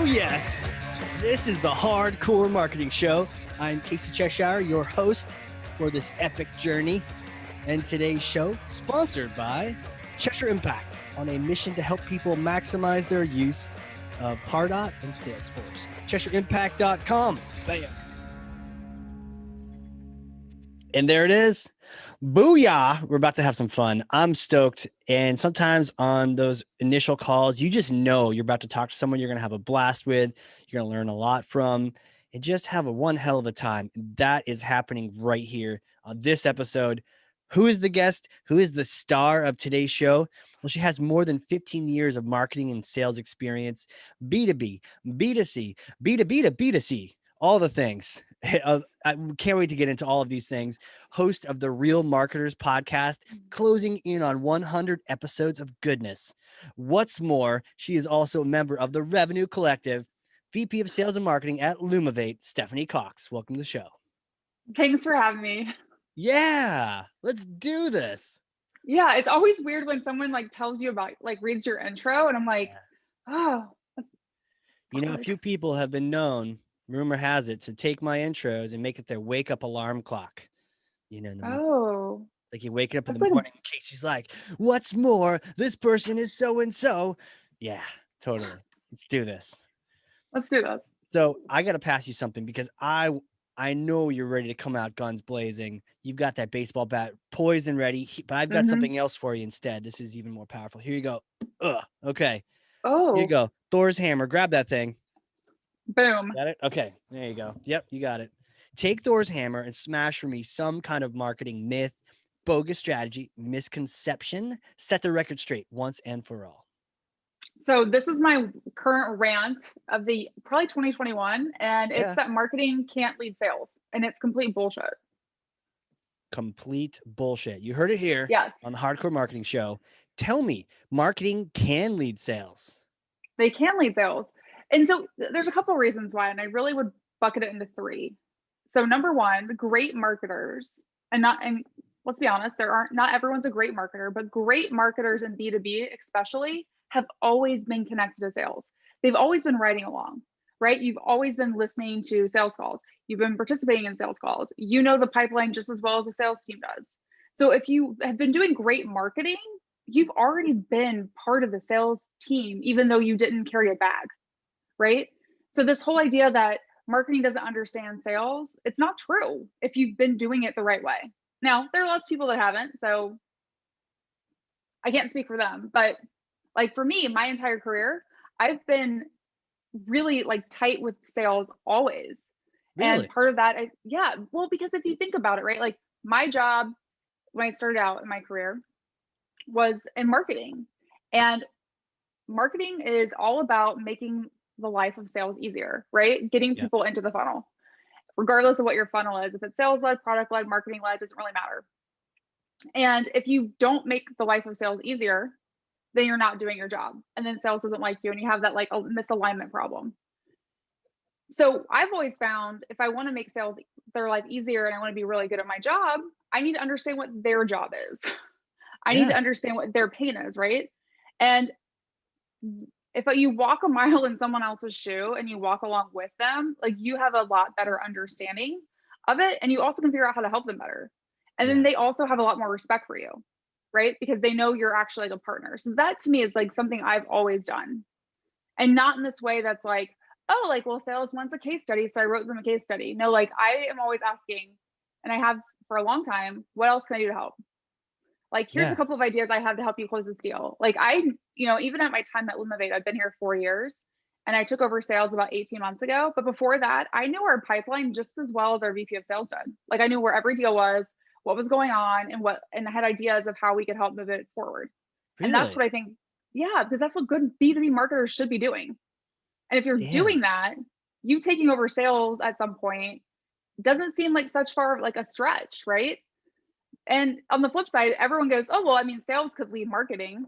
Oh, yes. This is the Hardcore Marketing Show. I'm Casey Cheshire, your host for this epic journey. And today's show, sponsored by Cheshire Impact, on a mission to help people maximize their use of Pardot and Salesforce. CheshireImpact.com. Bam. And there it is. Booyah. We're about to have some fun. I'm stoked. And sometimes on those initial calls, you just know you're about to talk to someone you're going to have a blast with, you're going to learn a lot from, and just have one hell of a time. That is happening right here on this episode. Who is the guest? Who is the star of today's show? Well, she has more than 15 years of marketing and sales experience, B2B, B2C, B2B to B2C, all the things. I can't wait to get into all of these things. Host of the Real Marketers podcast, closing in on 100 episodes of goodness. What's more, she is also a member of the Revenue Collective, VP of Sales and Marketing at Lumavate, Stephanie Cox. Welcome to the show. Thanks for having me. Yeah, let's do this. Yeah, it's always weird when someone tells you about, reads your intro, and I'm like, oh. You know, a few people have been known, rumor has it, to take my intros and make it their wake up alarm clock. You know, like you wake up in the morning, Casey's like, what's more, this person is so-and-so. Yeah, totally. Let's do this. Let's do this. So I got to pass you something because I know you're ready to come out guns blazing. You've got that baseball bat poised and ready, but I've got something else for you instead. This is even more powerful. Here you go. Okay. Oh. Here you go. Thor's hammer. Grab that thing. Boom. Got it? Okay. There you go. Yep, you got it. Take Thor's hammer and smash for me some kind of marketing myth, bogus strategy, misconception. Set the record straight once and for all. So this is my current rant of the probably 2021, and it's that marketing can't lead sales, and it's complete bullshit. Complete bullshit. You heard it here. Yes. On the Hardcore Marketing Show. Tell me, marketing can lead sales. They can lead sales. And so there's a couple of reasons why, and I really would bucket it into three. So number one, great marketers, and let's be honest, not everyone's a great marketer, but great marketers in B2B especially have always been connected to sales. They've always been riding along, right? You've always been listening to sales calls. You've been participating in sales calls. You know the pipeline just as well as the sales team does. So if you have been doing great marketing, you've already been part of the sales team, even though you didn't carry a bag, right? So this whole idea that marketing doesn't understand sales, it's not true if you've been doing it the right way. Now, there are lots of people that haven't, so I can't speak for them, but for me, my entire career, I've been really tight with sales always. Really? And part of that, because if you think about it, right? My job when I started out in my career was in marketing, and marketing is all about making the life of sales easier, right? Getting people into the funnel, regardless of what your funnel is. If it's sales-led, product-led, marketing-led, doesn't really matter. And if you don't make the life of sales easier, then you're not doing your job. And then sales doesn't like you, and you have that a misalignment problem. So I've always found if I want to make sales their life easier and I want to be really good at my job, I need to understand what their job is. I need to understand what their pain is, right? And if you walk a mile in someone else's shoe and you walk along with them, you have a lot better understanding of it. And you also can figure out how to help them better. And then they also have a lot more respect for you, right? Because they know you're actually a partner. So that to me is something I've always done. And not in this way that's sales wants a case study, so I wrote them a case study. No, I am always asking, and I have for a long time, what else can I do to help? Here's a couple of ideas I have to help you close this deal. Even at my time at Lumavate, I've been here 4 years, and I took over sales about 18 months ago. But before that, I knew our pipeline just as well as our VP of sales did. I knew where every deal was, what was going on, and I had ideas of how we could help move it forward. Really? And that's what I think, because that's what good B2B marketers should be doing. And if you're doing that, you taking over sales at some point doesn't seem like such far a stretch, right? And on the flip side, everyone goes, oh, well, sales could lead marketing.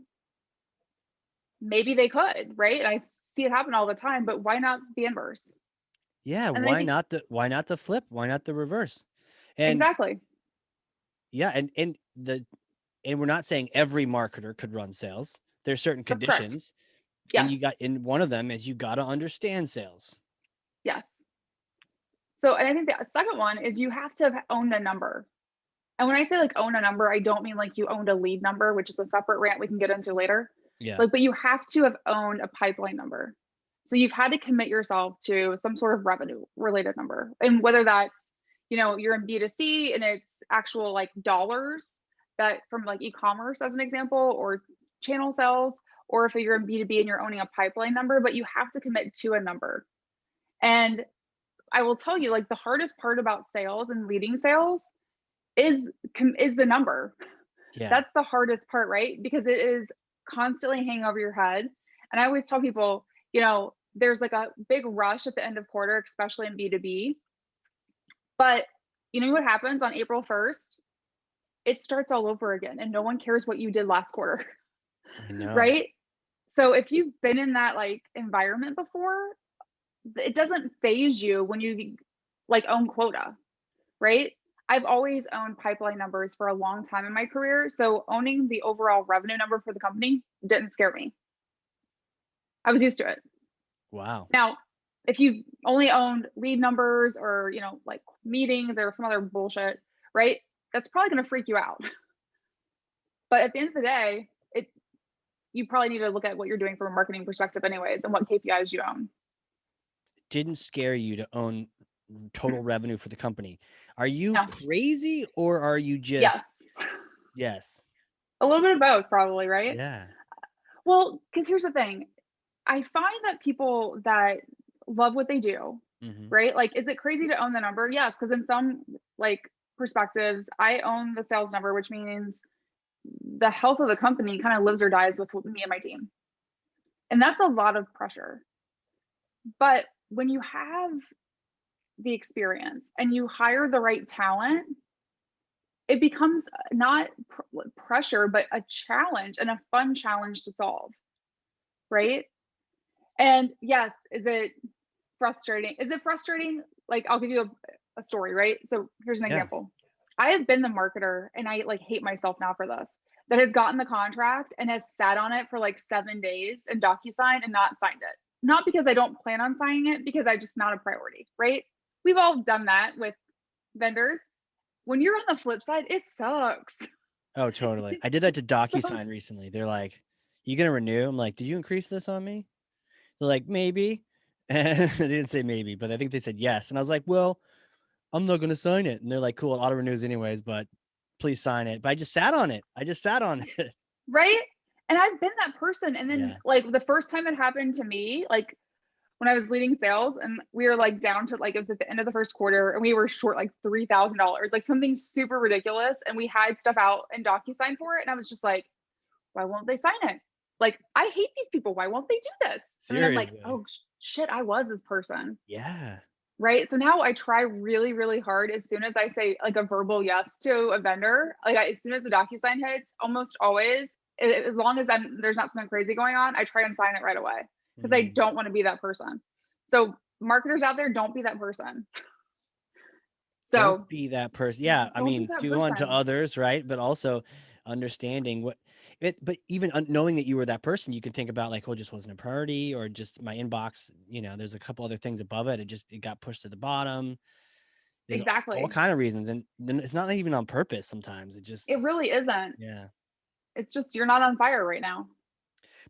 Maybe they could, right? And I see it happen all the time, but why not the inverse? Yeah, and why not the flip? Why not the reverse? And exactly. Yeah, and we're not saying every marketer could run sales. There's certain conditions. Yes. And one of them is you got to understand sales. Yes. So, and I think the second one is you have to have owned a number. And when I say like own a number, I don't mean like you owned a lead number, which is a separate rant we can get into later. Yeah. Like, but you have to have owned a pipeline number. So you've had to commit yourself to some sort of revenue related number. And whether that's, you're in B2C and it's actual like dollars that from like e-commerce as an example, or channel sales, or if you're in B2B and you're owning a pipeline number, but you have to commit to a number. And I will tell you, like, the hardest part about sales and leading sales is the number. Yeah. That's the hardest part, right? Because it is constantly hanging over your head. And I always tell people, there's like a big rush at the end of quarter, especially in B2B. But you know what happens on April 1st? It starts all over again and no one cares what you did last quarter. I know. Right? So if you've been in that like environment before, it doesn't phase you when you like own quota, right? I've always owned pipeline numbers for a long time in my career. So owning the overall revenue number for the company didn't scare me. I was used to it. Wow. Now, if you've only owned lead numbers or, like meetings or some other bullshit, right? That's probably going to freak you out. But at the end of the day, you probably need to look at what you're doing from a marketing perspective anyways, and what KPIs you own. Didn't scare you to own total revenue for the company. Are you No. crazy or are you just Yes. Yes. A little bit of both, probably, right? Yeah. Well, because here's the thing. I find that people that love what they do, right? Like, is it crazy to own the number? Yes, because in some like perspectives, I own the sales number, which means the health of the company kind of lives or dies with me and my team. And that's a lot of pressure. But when you have the experience and you hire the right talent, it becomes not pressure, but a challenge and a fun challenge to solve. Right. And yes, is it frustrating? Like, I'll give you a story, right? So here's an example. I have been the marketer, and I like hate myself now for this, that has gotten the contract and has sat on it for like 7 days in DocuSign and not signed it. Not because I don't plan on signing it, because I just not a priority, right? We've all done that with vendors. When you're on the flip side, it sucks. Oh, totally. I did that to DocuSign recently. They're like, "You gonna renew?" I'm like, "Did you increase this on me?" They're like, "Maybe." And they didn't say maybe, but I think they said yes. And I was like, "Well, I'm not gonna sign it." And they're like, "Cool, it auto renews anyways, but please sign it." But I just sat on it. Right? And I've been that person. And then like the first time it happened to me, like when I was leading sales and we were like down to like, it was at the end of the first quarter and we were short like $3,000, like something super ridiculous. And we had stuff out in DocuSign for it. And I was just like, why won't they sign it? Like, I hate these people. Why won't they do this? And then I'm like, oh shit, I was this person. Yeah. Right. So now I try really, really hard. As soon as I say like a verbal yes to a vendor, like as soon as the DocuSign hits, almost always, as long as there's not something crazy going on, I try and sign it right away because I don't want to be that person. So marketers out there, don't be that person. So don't be that person. Yeah. I mean, do unto others, right? But also understanding but even knowing that you were that person, you can think about like, oh, it just wasn't a priority, or just my inbox, there's a couple other things above it. It got pushed to the bottom. There's exactly all kind of reasons. And then it's not even on purpose. Sometimes it really isn't. Yeah. It's just, you're not on fire right now.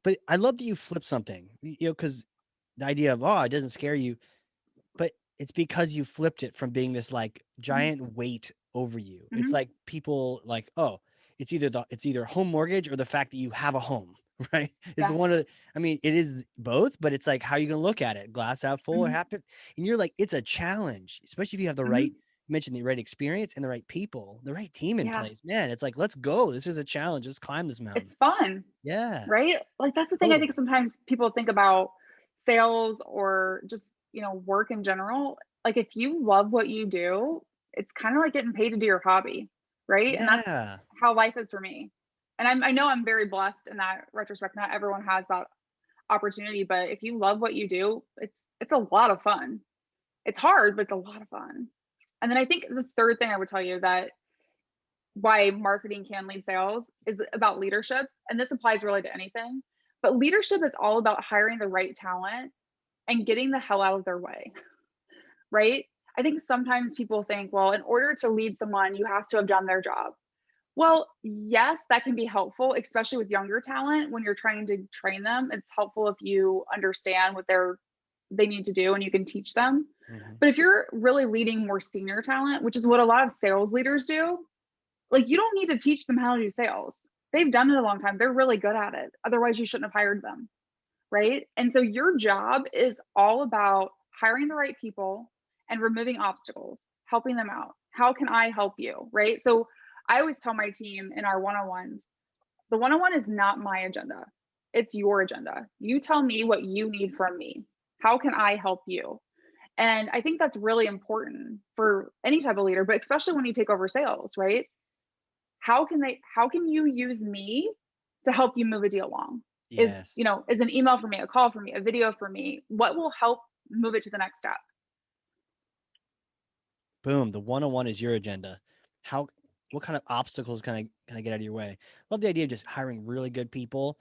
But I love that you flip something, because the idea of, it doesn't scare you, but it's because you flipped it from being this like giant weight over you. It's like people like, oh, it's either home mortgage or the fact that you have a home, right? It's it is both, but it's like, how you gonna look at it? Glass half full or half, and you're like, it's a challenge, especially if you have the right, you mentioned the right experience and the right people, the right team in place. Man, it's like, let's go. This is a challenge. Let's climb this mountain. It's fun. Yeah. Right? Like, that's the thing. I think sometimes people think about sales or just, work in general. Like, if you love what you do, it's kind of like getting paid to do your hobby, right? And that's how life is for me. And I know I'm very blessed in that retrospect. Not everyone has that opportunity, but if you love what you do, it's a lot of fun. It's hard, but it's a lot of fun. And then I think the third thing I would tell you that why marketing can lead sales is about leadership. And this applies really to anything, But leadership is all about hiring the right talent and getting the hell out of their way, right? I think sometimes people think, well, in order to lead someone, you have to have done their job. Well, yes, that can be helpful, especially with younger talent. When you're trying to train them, it's helpful if you understand what they need to do and you can teach them. Mhm. But if you're really leading more senior talent, which is what a lot of sales leaders do, like you don't need to teach them how to do sales. They've done it a long time. They're really good at it. Otherwise, you shouldn't have hired them, right? And so your job is all about hiring the right people and removing obstacles, helping them out. How can I help you, right? So I always tell my team in our one-on-ones, the one-on-one is not my agenda. It's your agenda. You tell me what you need from me. How can I help you? And I think that's really important for any type of leader, but especially when you take over sales, right? How can you use me to help you move a deal along? Yes. Is an email for me, a call for me, a video for me, what will help move it to the next step? Boom. The one-on-one is your agenda. What kind of obstacles can I get out of your way? Love the idea of just hiring really good people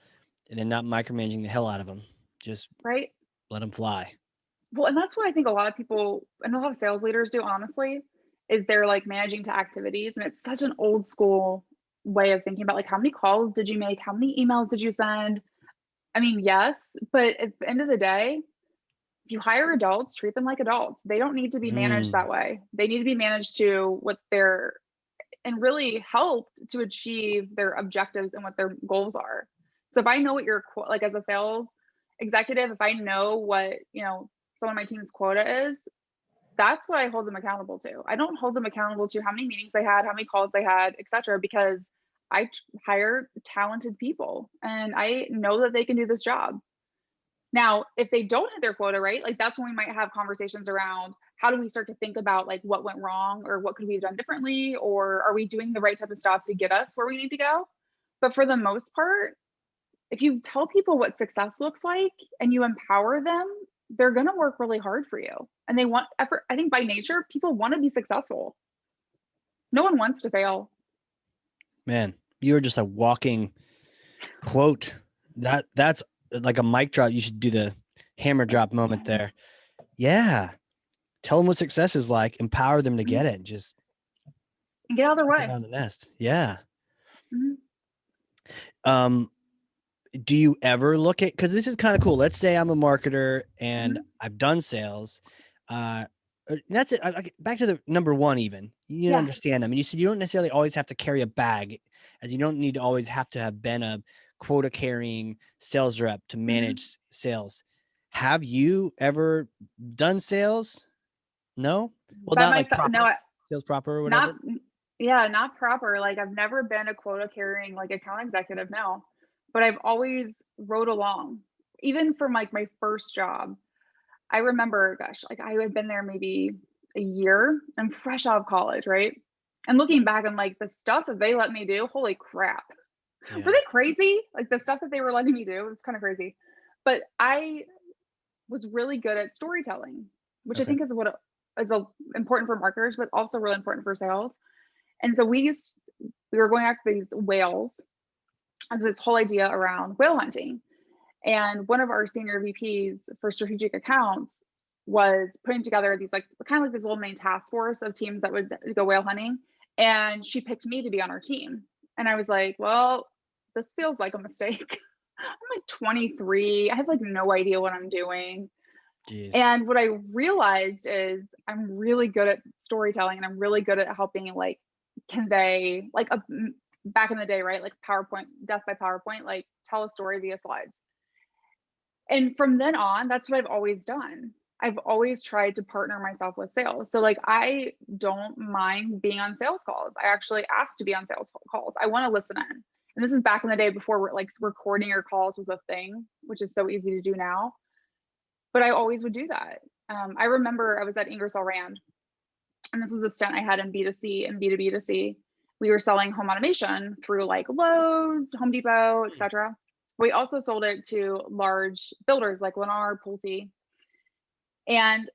and then not micromanaging the hell out of them. Just Right? let them fly. Well, and that's what I think a lot of people and a lot of sales leaders do, honestly, is they're like managing to activities. And it's such an old school way of thinking about like how many calls did you make? How many emails did you send? I mean, yes, but at the end of the day, if you hire adults, treat them like adults. They don't need to be managed Mm. that way. They need to be managed to what they're and really helped to achieve their objectives and what their goals are. So if I know what your like as a sales executive, if I know what, some of my team's quota is, that's what I hold them accountable to. I don't hold them accountable to how many meetings they had, how many calls they had, et cetera, because I hire talented people and I know that they can do this job. Now, if they don't hit their quota, right? Like that's when we might have conversations around how do we start to think about like what went wrong or what could we have done differently or are we doing the right type of stuff to get us where we need to go? But for the most part, if you tell people what success looks like and you empower them, they're going to work really hard for you. And they want effort. I think by nature, people want to be successful. No one wants to fail. Man, you're just a walking quote. That's like a mic drop. You should do the hammer drop moment there. Yeah. Tell them what success is like, empower them to get it. Just And get out of their knock it way. out of the nest. Yeah. Mhm. Um, do you ever look at, because this is kind of cool. Let's say I'm a marketer and Mhm. I've done sales. That's it. Back to the number one, even you Yeah. understand them. And you said you don't necessarily always have to carry a bag, as you don't need to always have to have been a quota carrying sales rep to Mhm. manage sales. Have you ever done sales? No? Well, By not like myself, no, proper sales proper or not whatever. yeah, not proper. Like I've never been a quota carrying like account executive, no. But I've always rode along. Even from like my first job. I remember, gosh, like I had been there maybe a year. I'm fresh out of college, right? And looking back, I'm like, the stuff that they let me do, holy crap. Were Yeah. they crazy? Like the stuff that they were letting me do was kind of crazy. But I was really good at storytelling, which I Okay. think is what is important for marketers, but also really important for sales. And so we were going after these whales. And so this whole idea around whale hunting. And one of our senior VPs for strategic accounts was putting together these like kind of like this little main task force of teams that would go whale hunting. And she picked me to be on our team. And I was like, well, this feels like a mistake. I'm like 23. I have like no idea what I'm doing. Jeez. And what I realized is I'm really good at storytelling and I'm really good at helping like convey like back in the day, right? Like PowerPoint, death by PowerPoint, like tell a story via slides. And from then on, that's what I've always done. I've always tried to partner myself with sales. So like I don't mind being on sales calls. I actually asked to be on sales calls. I want to listen in. And this is back in the day before like recording your calls was a thing, which is so easy to do now. But I always would do that. I remember I was at Ingersoll Rand, and this was a stint I had in B2C and B2B2C. We were selling home automation through like Lowe's, Home Depot, etc. We also sold it to large builders like Lennar, Pulte. And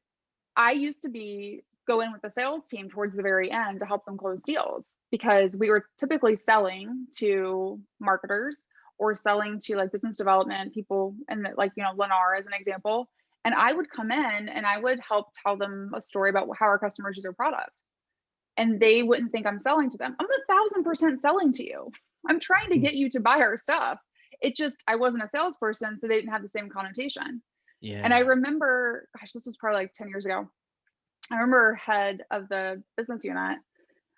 I used to go in with the sales team towards the very end to help them close deals because we were typically selling to marketers or selling to like business development people and like, Lennar as an example. And I would come in and I would help tell them a story about how our customers use our product. And they wouldn't think I'm selling to them. I'm 1,000% selling to you. I'm trying to get you to buy our stuff. It just, I wasn't a salesperson, so they didn't have the same connotation. And I Yeah. remember, gosh, this was probably like 10 years ago. I remember head of the business unit,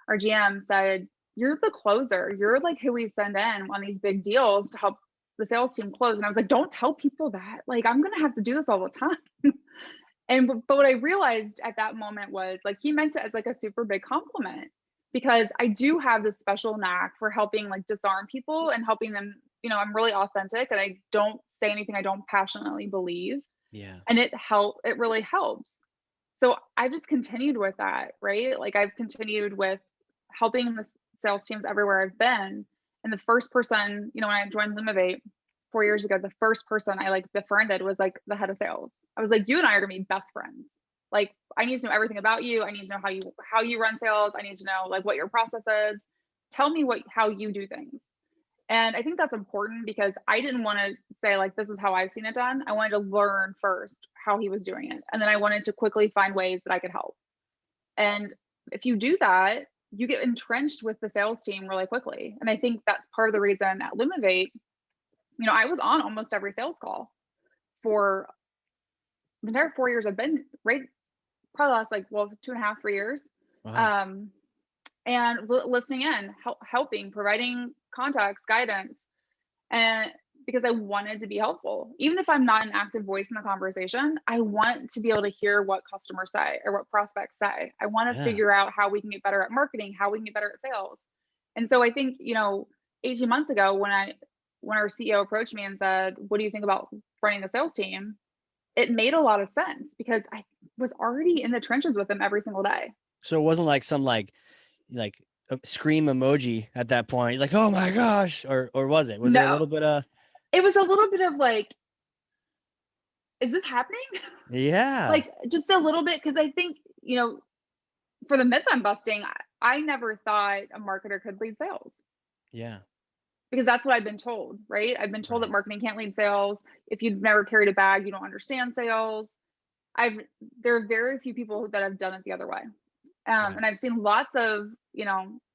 our GM said, "You're the closer. You're like who we send in on these big deals to help the sales team close." And I was like, "Don't tell people that. Like, I'm going to have to do this all the time." But what I realized at that moment was like he meant it as like a super big compliment, because I do have this special knack for helping like disarm people and helping them, I'm really authentic and I don't say anything I don't passionately believe. Yeah. And it really helps. So I've just continued with that, right? Like I've continued with helping the sales teams everywhere I've been. And the first person, when I joined Lumavate 4 years ago, the first person I like befriended was like the head of sales. I was like, "You and I are gonna be best friends. Like, I need to know everything about you. I need to know how you run sales. I need to know like what your process is. Tell me how you do things." And I think that's important because I didn't want to say like, "This is how I've seen it done." I wanted to learn first how he was doing it. And then I wanted to quickly find ways that I could help. And if you do that, you get entrenched with the sales team really quickly. And I think that's part of the reason at Lumavate, I was on almost every sales call for the entire 4 years I've been, right? Probably last like, well, 2.5, 3 years. Wow. Um, and listening in, helping, providing context, guidance. And because I wanted to be helpful, even if I'm not an active voice in the conversation, I want to be able to hear what customers say or what prospects say. I want to Yeah. figure out how we can get better at marketing, how we can get better at sales. And so I think, 18 months ago when our CEO approached me and said, "What do you think about running the sales team?" It made a lot of sense because I was already in the trenches with them every single day. So it wasn't like some like a scream emoji at that point. Like, oh my gosh, or was it? Was there a No, little bit of it was a little bit of like, "Is this happening?" yeah. Like just a little bit. Cause I think, for the myth I'm busting, I never thought a marketer could lead sales Yeah. because that's what I've been told, right? I've been told that Right. marketing can't lead sales. If you've never carried a bag, you don't understand sales. I've There are very few people that have done it the other way. Right. And I've seen lots of,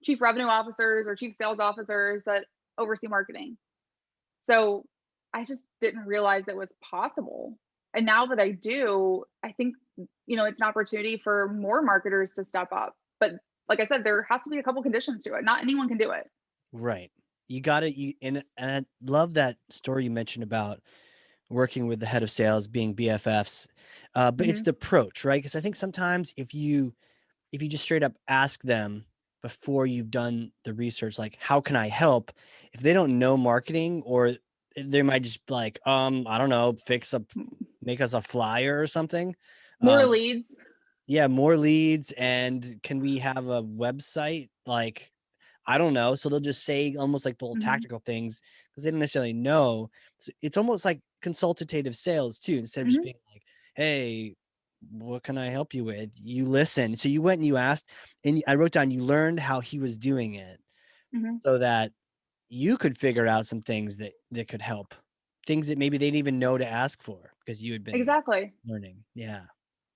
chief revenue officers or chief sales officers that oversee marketing. So I just didn't realize it was possible. And now that I do, I think, it's an opportunity for more marketers to step up. But like I said, there has to be a couple conditions to it. Not anyone can do it. Right. You got it. And I love that story you mentioned about working with the head of sales being BFFs. But it's Hmm. the approach, right? Because I think sometimes if you just straight up ask them before you've done the research, like, how can I help? If they don't know marketing, or they might just be like, I don't know, make us a flyer or something. More Um, leads. yeah, more leads. And can we have a website? Like, I don't know. So they'll just say almost like the little Hmm. tactical things because they don't necessarily know. So it's almost like consultative sales too, instead of just Hmm. being like, "Hey, what can I help you with?" You listen. So you went and you asked, and I wrote down, you learned how he was doing it Hmm. so that you could figure out some things that could help, things that maybe they didn't even know to ask for because you had been Exactly. learning. Yeah.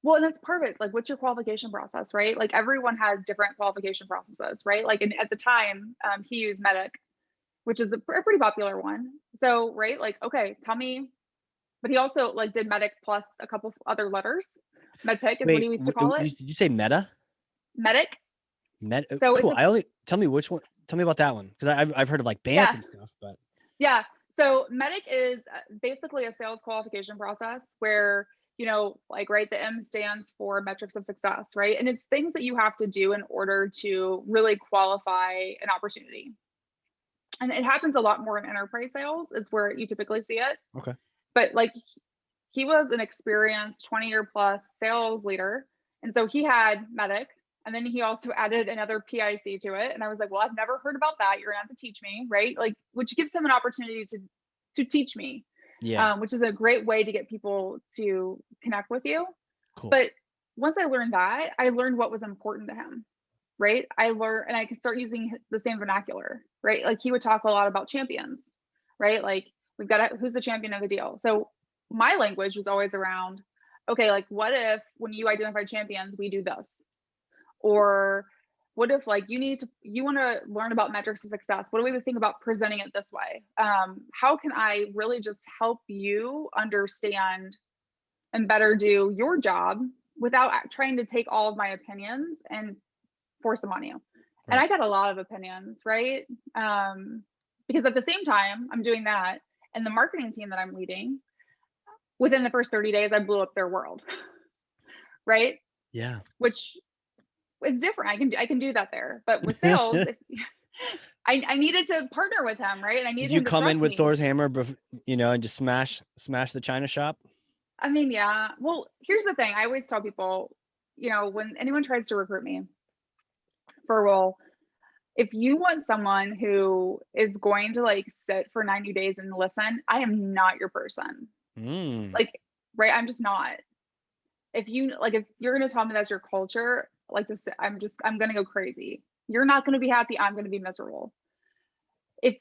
Well, and that's part of it. Like, what's your qualification process, right? Like, everyone has different qualification processes, right? Like, at the time, he used Medic, which is a pretty popular one. So, right, like, okay, tell me. But he also like did Medic plus a couple other letters. MedPick is what he Wait, used to call it. did you say Meta? Medic. So it's Cool. a Tell me which one. Tell me about that one because I've heard of like bands Yeah, and stuff, but yeah. So Medic is basically a sales qualification process where, like, right, the M stands for metrics of success, right? And it's things that you have to do in order to really qualify an opportunity. And it happens a lot more in enterprise sales, is where you typically see it. okay. But like he was an experienced 20-year plus sales leader. And so he had Medic. And then he also added another PIC to it. And I was like, "Well, I've never heard about that. You're gonna have to teach me," right? Like, which gives him an opportunity to teach me, Yeah. which is a great way to get people to connect with you. Cool. But once I learned that, I learned what was important to him, right? I learned, and I could start using the same vernacular, right? Like he would talk a lot about champions. right? Like we've got who's the champion of the deal. So my language was always around, okay, like what if when you identify champions, we do this? Or what if like you want to learn about metrics of success? What do we think about presenting it this way? How can I really just help you understand and better do your job without trying to take all of my opinions and force them on you? Right. And I got a lot of opinions, right? Because at the same time, I'm doing that. And the marketing team that I'm leading, within the first 30 days, I blew up their world. Right? Yeah. Which is different. I can do that there. But with sales, I needed to partner with him, right? And I needed Did you him to come in trust with me. Thor's hammer, and just smash the China shop? I mean, yeah. Well, here's the thing. I always tell people, when anyone tries to recruit me for a role, if you want someone who is going to like sit for 90 days and listen, I am not your person. Like, right? I'm just not. If you're going to tell me that's your culture, I'm going to go crazy. You're not going to be happy. I'm going to be miserable. If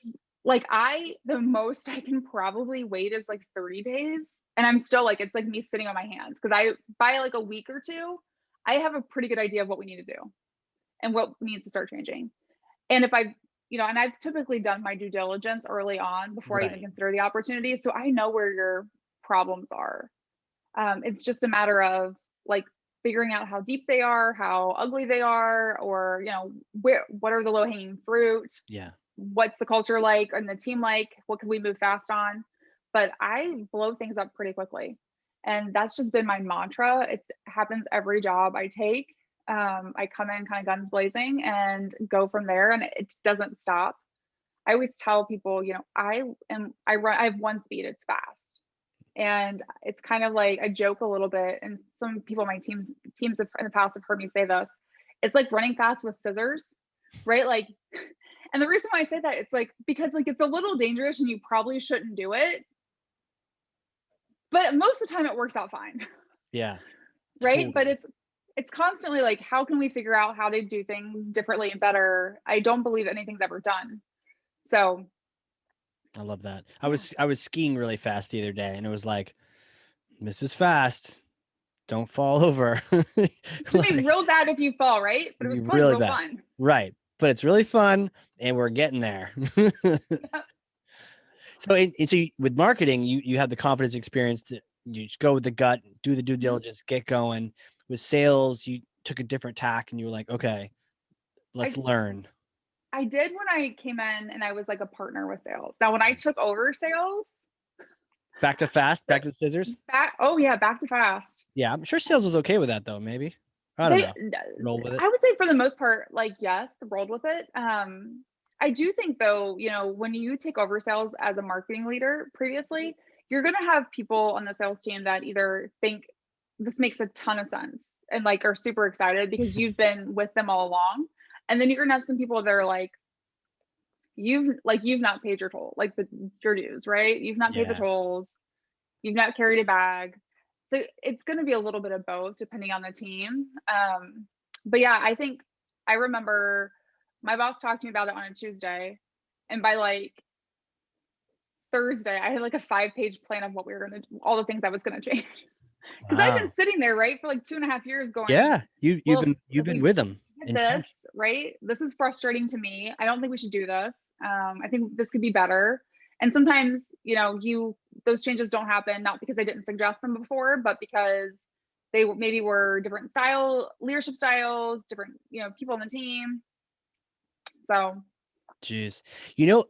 the most I can probably wait is like 30 days. And I'm still like, it's like me sitting on my hands. Cause by like a week or two, I have a pretty good idea of what we need to do and what needs to start changing. And if and I've typically done my due diligence early on before I even consider the opportunity. So I know where your problems are. It's just a matter of like figuring out how deep they are, how ugly they are, or, what are the low hanging fruit? Yeah. What's the culture like and the team like? What can we move fast on? But I blow things up pretty quickly. And that's just been my mantra. It happens every job I take. I come in kind of guns blazing and go from there, and it doesn't stop. I always tell people, I have one speed, it's fast. And it's kind of like I joke a little bit, and some people on my teams in the past have heard me say this. It's like running fast with scissors, right? Like, and the reason why I say that, it's like because like it's a little dangerous and you probably shouldn't do it, but most of the time it works out fine. Yeah. Right. Totally. But it's constantly like, how can we figure out how to do things differently and better? I don't believe anything's ever done. So I love that. I was skiing really fast the other day, and it was like, Mrs. Fast, don't fall over. It's gonna be real bad if you fall, right? But it was probably really real bad. fun. Right. But it's really fun, and we're getting there. So with marketing, you have the confidence experience to you just go with the gut, do the due diligence, get going. With sales, you took a different tack, and you were like, okay, let's learn. I did when I came in and I was like a partner with sales. Now, when I took over sales, back to fast, back to the scissors. back to fast. Yeah, I'm sure sales was okay with that though. Maybe I don't know. Roll with it. I would say for the most part, like yes, rolled with it. I do think though, when you take over sales as a marketing leader previously, you're going to have people on the sales team that either think this makes a ton of sense and like are super excited because you've been with them all along. And then you're going to have some people that are like, you've not paid your toll, like your dues, right? You've not paid the tolls. You've not carried a bag. So it's going to be a little bit of both depending on the team. But yeah, I remember my boss talked to me about it on a Tuesday, and by like Thursday, I had like a 5-page plan of what we were going to, all the things I was going to change. Because I've been sitting there, right, for like 2.5 years going, yeah, you've been with them. This, right? This is frustrating to me. I don't think we should do this. I think this could be better. And sometimes, those changes don't happen, not because I didn't suggest them before, but because they maybe were different leadership styles, different, people on the team. So. Jeez.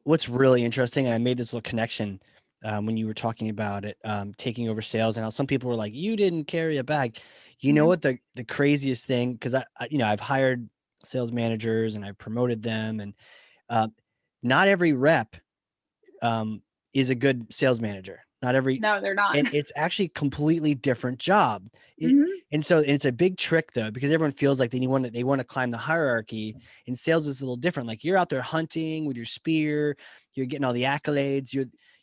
What's really interesting? And I made this little connection when you were talking about it, taking over sales, and how some people were like, you didn't carry a bag. You know what the craziest thing, because I've hired sales managers and I've promoted them, and not every rep is a good sales manager. No, they're not. And it's actually a completely different job. And so it's a big trick though, because everyone feels like they want to climb the hierarchy. In sales, it's a little different. Like you're out there hunting with your spear, you're getting all the accolades,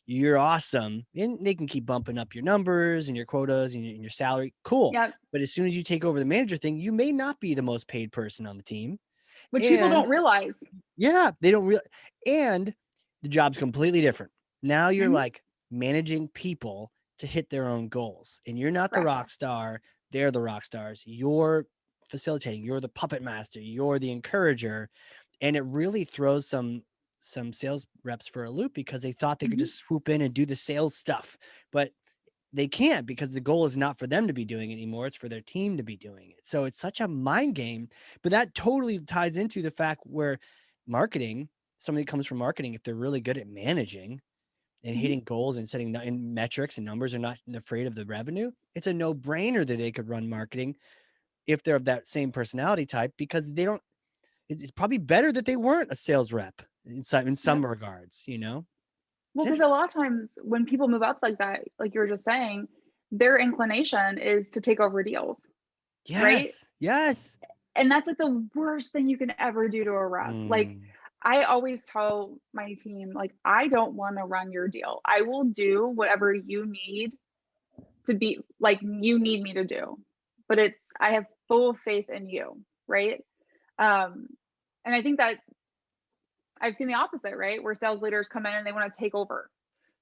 you're awesome, and they can keep bumping up your numbers and your quotas and your salary. Cool. Yep. But as soon as you take over the manager thing, you may not be the most paid person on the team. Which people don't realize. Yeah, they don't realize. And the job's completely different. Now you're Mhm. like managing people to hit their own goals, and you're not the Correct. rock star. They're the rock stars. You're facilitating. You're the puppet master. You're the encourager, and it really throws some sales reps for a loop because they thought they could Mhm. just swoop in and do the sales stuff, but they can't because the goal is not for them to be doing it anymore. It's for their team to be doing it. So it's such a mind game, but that totally ties into the fact where marketing, somebody that comes from marketing, if they're really good at managing and Mhm. hitting goals and setting metrics and numbers, are not afraid of the revenue, it's a no brainer that they could run marketing if they're of that same personality type, because they don't, it's probably better that they weren't a sales rep in Yep. some regards, you know? Well, It's because interesting. a lot of times when people move up like that, like you were just saying, their inclination is to take over deals, right? Yes. Yes. And that's like the worst thing you can ever do to a rep. Like Mm. I always tell my team, like, I don't want to run your deal. I will do whatever you need to be like you need me to do. But it's I have full faith in you, right? Um, and I think that I've seen the opposite, right? Where sales leaders come in and they want to take over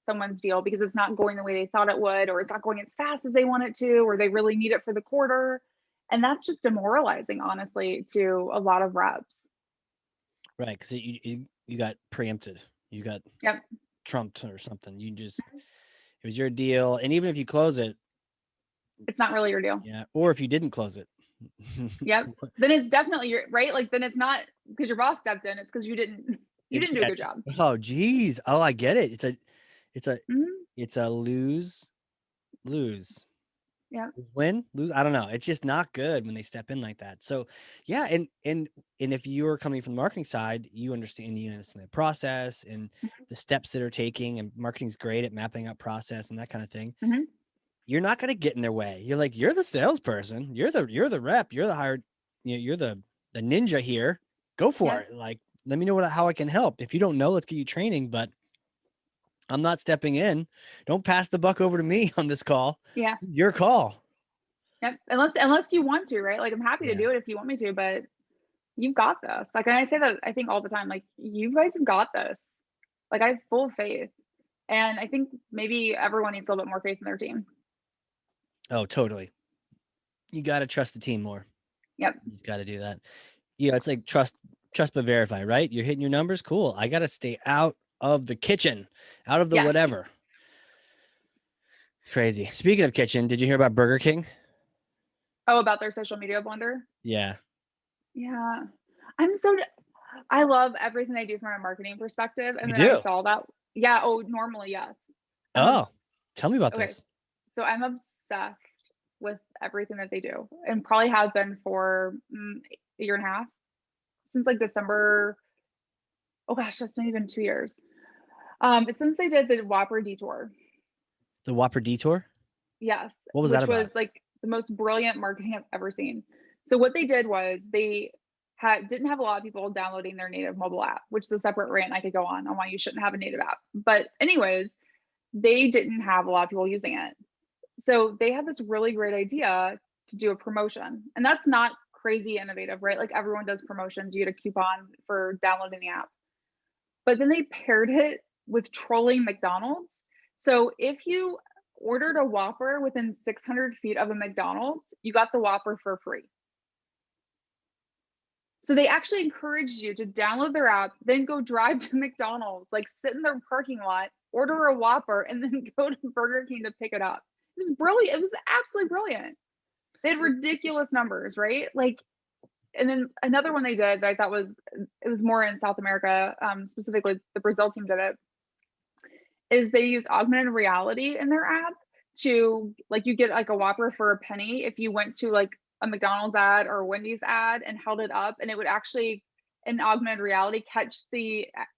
someone's deal because it's not going the way they thought it would, or it's not going as fast as they want it to, or they really need it for the quarter. And that's just demoralizing, honestly, to a lot of reps. Right. Because you got preempted. You got Yep. trumped or something. It was your deal. And even if you close it, It's not really your deal. yeah, or if you didn't close it. Yep. Then it's definitely your right. Like then it's not because your boss stepped in. It's because you didn't do a Yeah, good job. oh, geez. Oh, I get it. It's a, Mhm. it's a lose. Yep. Win, lose. I don't know. It's just not good when they step in like that. So yeah, and if you're coming from the marketing side, you understand the process and the steps that are taking, and marketing's great at mapping out process and that kind of thing. Mhm. You're not going to get in their way. You're like, you're the salesperson, you're the rep, you're the hired, you're the ninja here. Go for Yep. it. Like, let me know how I can help. If you don't know, let's get you training, but I'm not stepping in. Don't pass the buck over to me on this call. Yeah. Your call. Yep. Unless you want to, right? Like I'm happy to Yeah. do it if you want me to, but you've got this. Like, and I say that I think all the time, like, you guys have got this. Like, I have full faith. And I think maybe everyone needs a little bit more faith in their team. Oh, totally. You got to trust the team more. Yep. You got to do that. Yeah, it's like trust but verify, right? You're hitting your numbers. Cool. I got to stay out of the kitchen, out of the Yes. whatever. Crazy. Speaking of kitchen, did you hear about Burger King? Oh, about their social media blunder. Yeah. Yeah. I'm so, I love everything they do from a marketing perspective. And You then I do? saw that. Yeah. Oh, normally, yes. I'm Oh, obs- tell me about okay. this. So I'm obsessed with everything that they do and probably have been for a year and a half since like December. Oh gosh, that's not even 2 years. It's since they did the Whopper detour. The Whopper Detour? Yes, What was that which about? was like the most brilliant marketing I've ever seen. So what they did was they didn't have a lot of people downloading their native mobile app, which is a separate rant I could go on why you shouldn't have a native app. But anyways, they didn't have a lot of people using it. So they had this really great idea to do a promotion. And that's not crazy innovative, right? Like everyone does promotions, you get a coupon for downloading the app. But then they paired it with trolling McDonald's. So if you ordered a Whopper within 600 feet of a McDonald's, you got the Whopper for free. So they actually encouraged you to download their app, then go drive to McDonald's, like sit in their parking lot, order a Whopper, and then go to Burger King to pick it up. It was brilliant. It was absolutely brilliant. They had ridiculous numbers, right? Like, and then another one they did that I thought was more in South America, specifically the Brazil team did it, is they used augmented reality in their app to like you get like a Whopper for a penny if you went to like a McDonald's ad or a Wendy's ad and held it up, and it would actually in augmented reality catch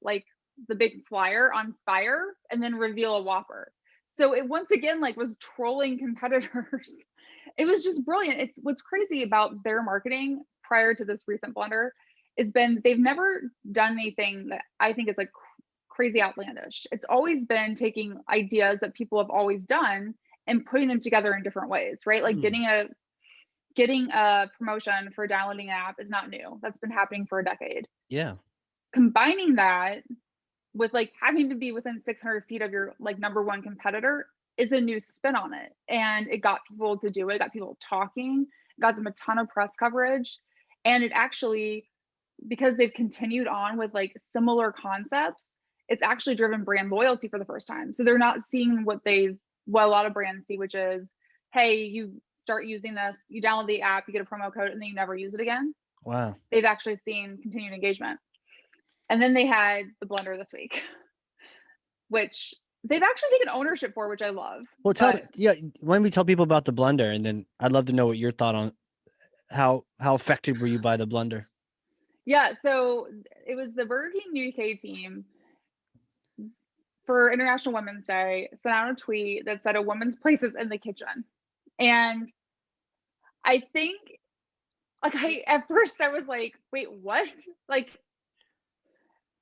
like the big flyer on fire and then reveal a Whopper. So it once again like was trolling competitors. It was just brilliant. It's what's crazy about their marketing prior to this recent blunder has been they've never done anything that I think is like crazy outlandish. It's always been taking ideas that people have always done and putting them together in different ways, right? Like Hmm. getting a promotion for downloading an app is not new. That's been happening for a decade. Yeah. Combining that with like having to be within 600 feet of your like number one competitor is a new spin on it. And it got people to do it, got people talking, got them a ton of press coverage. And it actually, because they've continued on with like similar concepts, it's actually driven brand loyalty for the first time. So they're not seeing what a lot of brands see, which is, hey, you start using this, you download the app, you get a promo code, and then you never use it again. Wow. They've actually seen continued engagement. And then they had the blender this week, which they've actually taken ownership for, which I love. Well, when we tell people about the blender, and then I'd love to know what your thought on how affected were you by the blender? Yeah, so it was the Burger King UK team for International Women's Day sent out a tweet that said a woman's place is in the kitchen. And I think like at first I was like, wait, what? Like,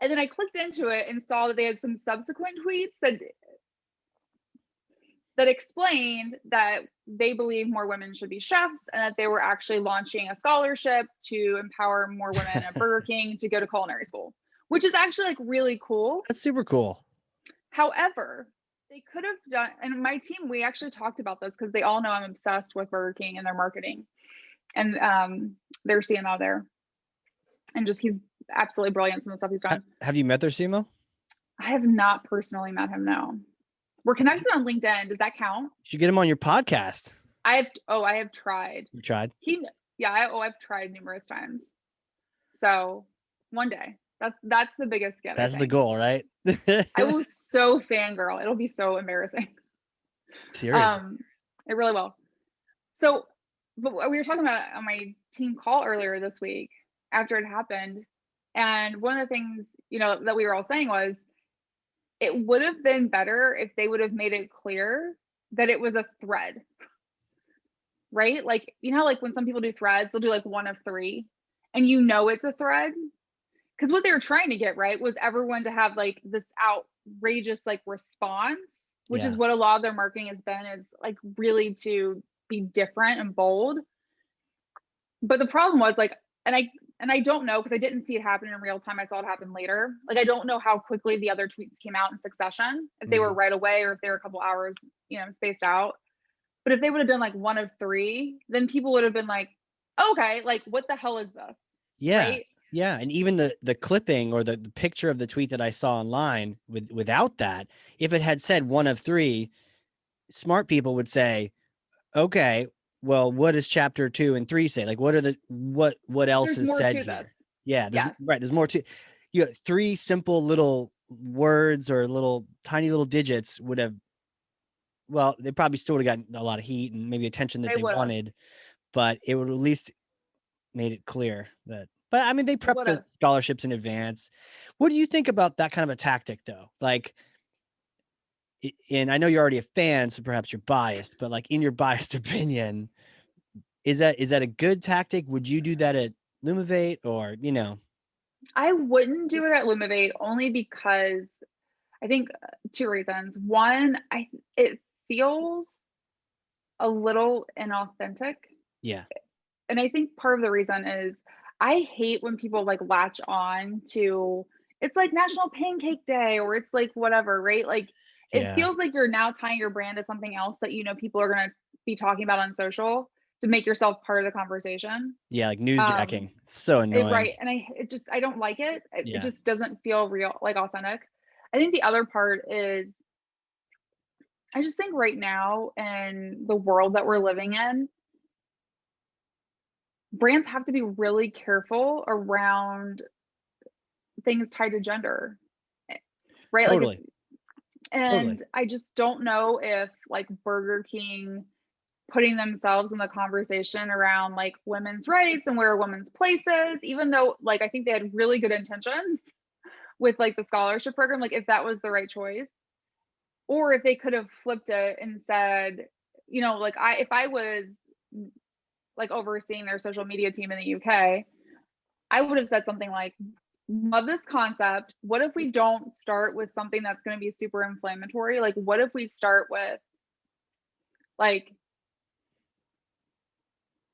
and then I clicked into it and saw that they had some subsequent tweets that explained that they believe more women should be chefs and that they were actually launching a scholarship to empower more women at Burger King to go to culinary school, which is actually like really cool. That's super cool. However, they could have done, and my team, we actually talked about this because they all know I'm obsessed with Burger King and their marketing and their CMO there. And just, he's absolutely brilliant, some of the stuff he's done. Have you met their CMO? I have not personally met him, no. We're connected on LinkedIn. Does that count? You should get him on your podcast. I have tried. You tried? I've tried numerous times. So one day, that's the biggest get. That's the goal, right? I was so fangirl. It'll be so embarrassing. Seriously. It really will. So, but we were talking about it on my team call earlier this week after it happened. And one of the things, that we were all saying was, it would have been better if they would have made it clear that it was a thread, right? Like, like when some people do threads, they'll do like one of three and it's a thread. Because what they were trying to get, right, was everyone to have like this outrageous like response, which is what a lot of their marketing has been, is like really to be different and bold. But the problem was like, and I don't know, because I didn't see it happen in real time. I saw it happen later. Like, I don't know how quickly the other tweets came out in succession, if they were right away or if they were a couple hours, spaced out. But if they would have done like one of three, then people would have been like, okay, like what the hell is this? Yeah. Right? Yeah. And even the clipping or the picture of the tweet that I saw online without that, if it had said one of three, smart people would say, okay, well, what does chapter 2 and 3 say? Like, what else is said here? Yeah. Right. There's more to, three simple little words or little tiny little digits would have, well, they probably still would have gotten a lot of heat and maybe attention that they wanted, but it would at least made it clear that, but I mean, they prepped the scholarships in advance. What do you think about that kind of a tactic though? Like, and I know you're already a fan, so perhaps you're biased, but like in your biased opinion, is that a good tactic? Would you do that at Lumavate or, I wouldn't do it at Lumavate only because I think two reasons. One, it feels a little inauthentic. Yeah. And I think part of the reason is I hate when people like latch on to, it's like National Pancake Day or it's like whatever, right? Like it feels like you're now tying your brand to something else that people are going to be talking about on social to make yourself part of the conversation. Yeah, like newsjacking. So annoying. Right. And I don't like it. It just doesn't feel real, like authentic. I think the other part is I just think right now in the world that we're living in, brands have to be really careful around things tied to gender, right? Totally. And I just don't know if like Burger King putting themselves in the conversation around like women's rights and where a woman's place is, even though like I think they had really good intentions with like the scholarship program, like if that was the right choice, or if they could have flipped it and said, like if I was like overseeing their social media team in the UK, I would have said something like, love this concept. What if we don't start with something that's going to be super inflammatory? Like, what if we start with like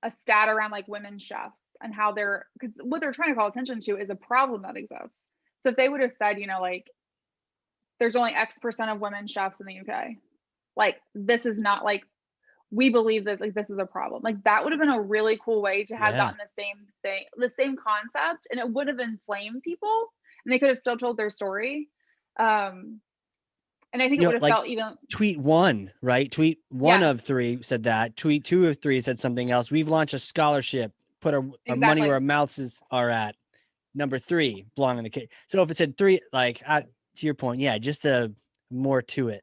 a stat around like women chefs and how because what they're trying to call attention to is a problem that exists. So if they would have said, like there's only X% of women chefs in the UK. Like, this is not like, we believe that like this is a problem. Like, that would have been a really cool way to have Yeah. gotten the same thing, the same concept, and it would have inflamed people, and they could have still told their story. And I think it would have Like felt even, tweet one, right? Tweet one yeah, of three said that. Tweet two of three said something else. We've launched a scholarship. Put our money where exactly. our mouths are at. Number three, belong in the case. So if it said three, like to your point, yeah, just a more to it,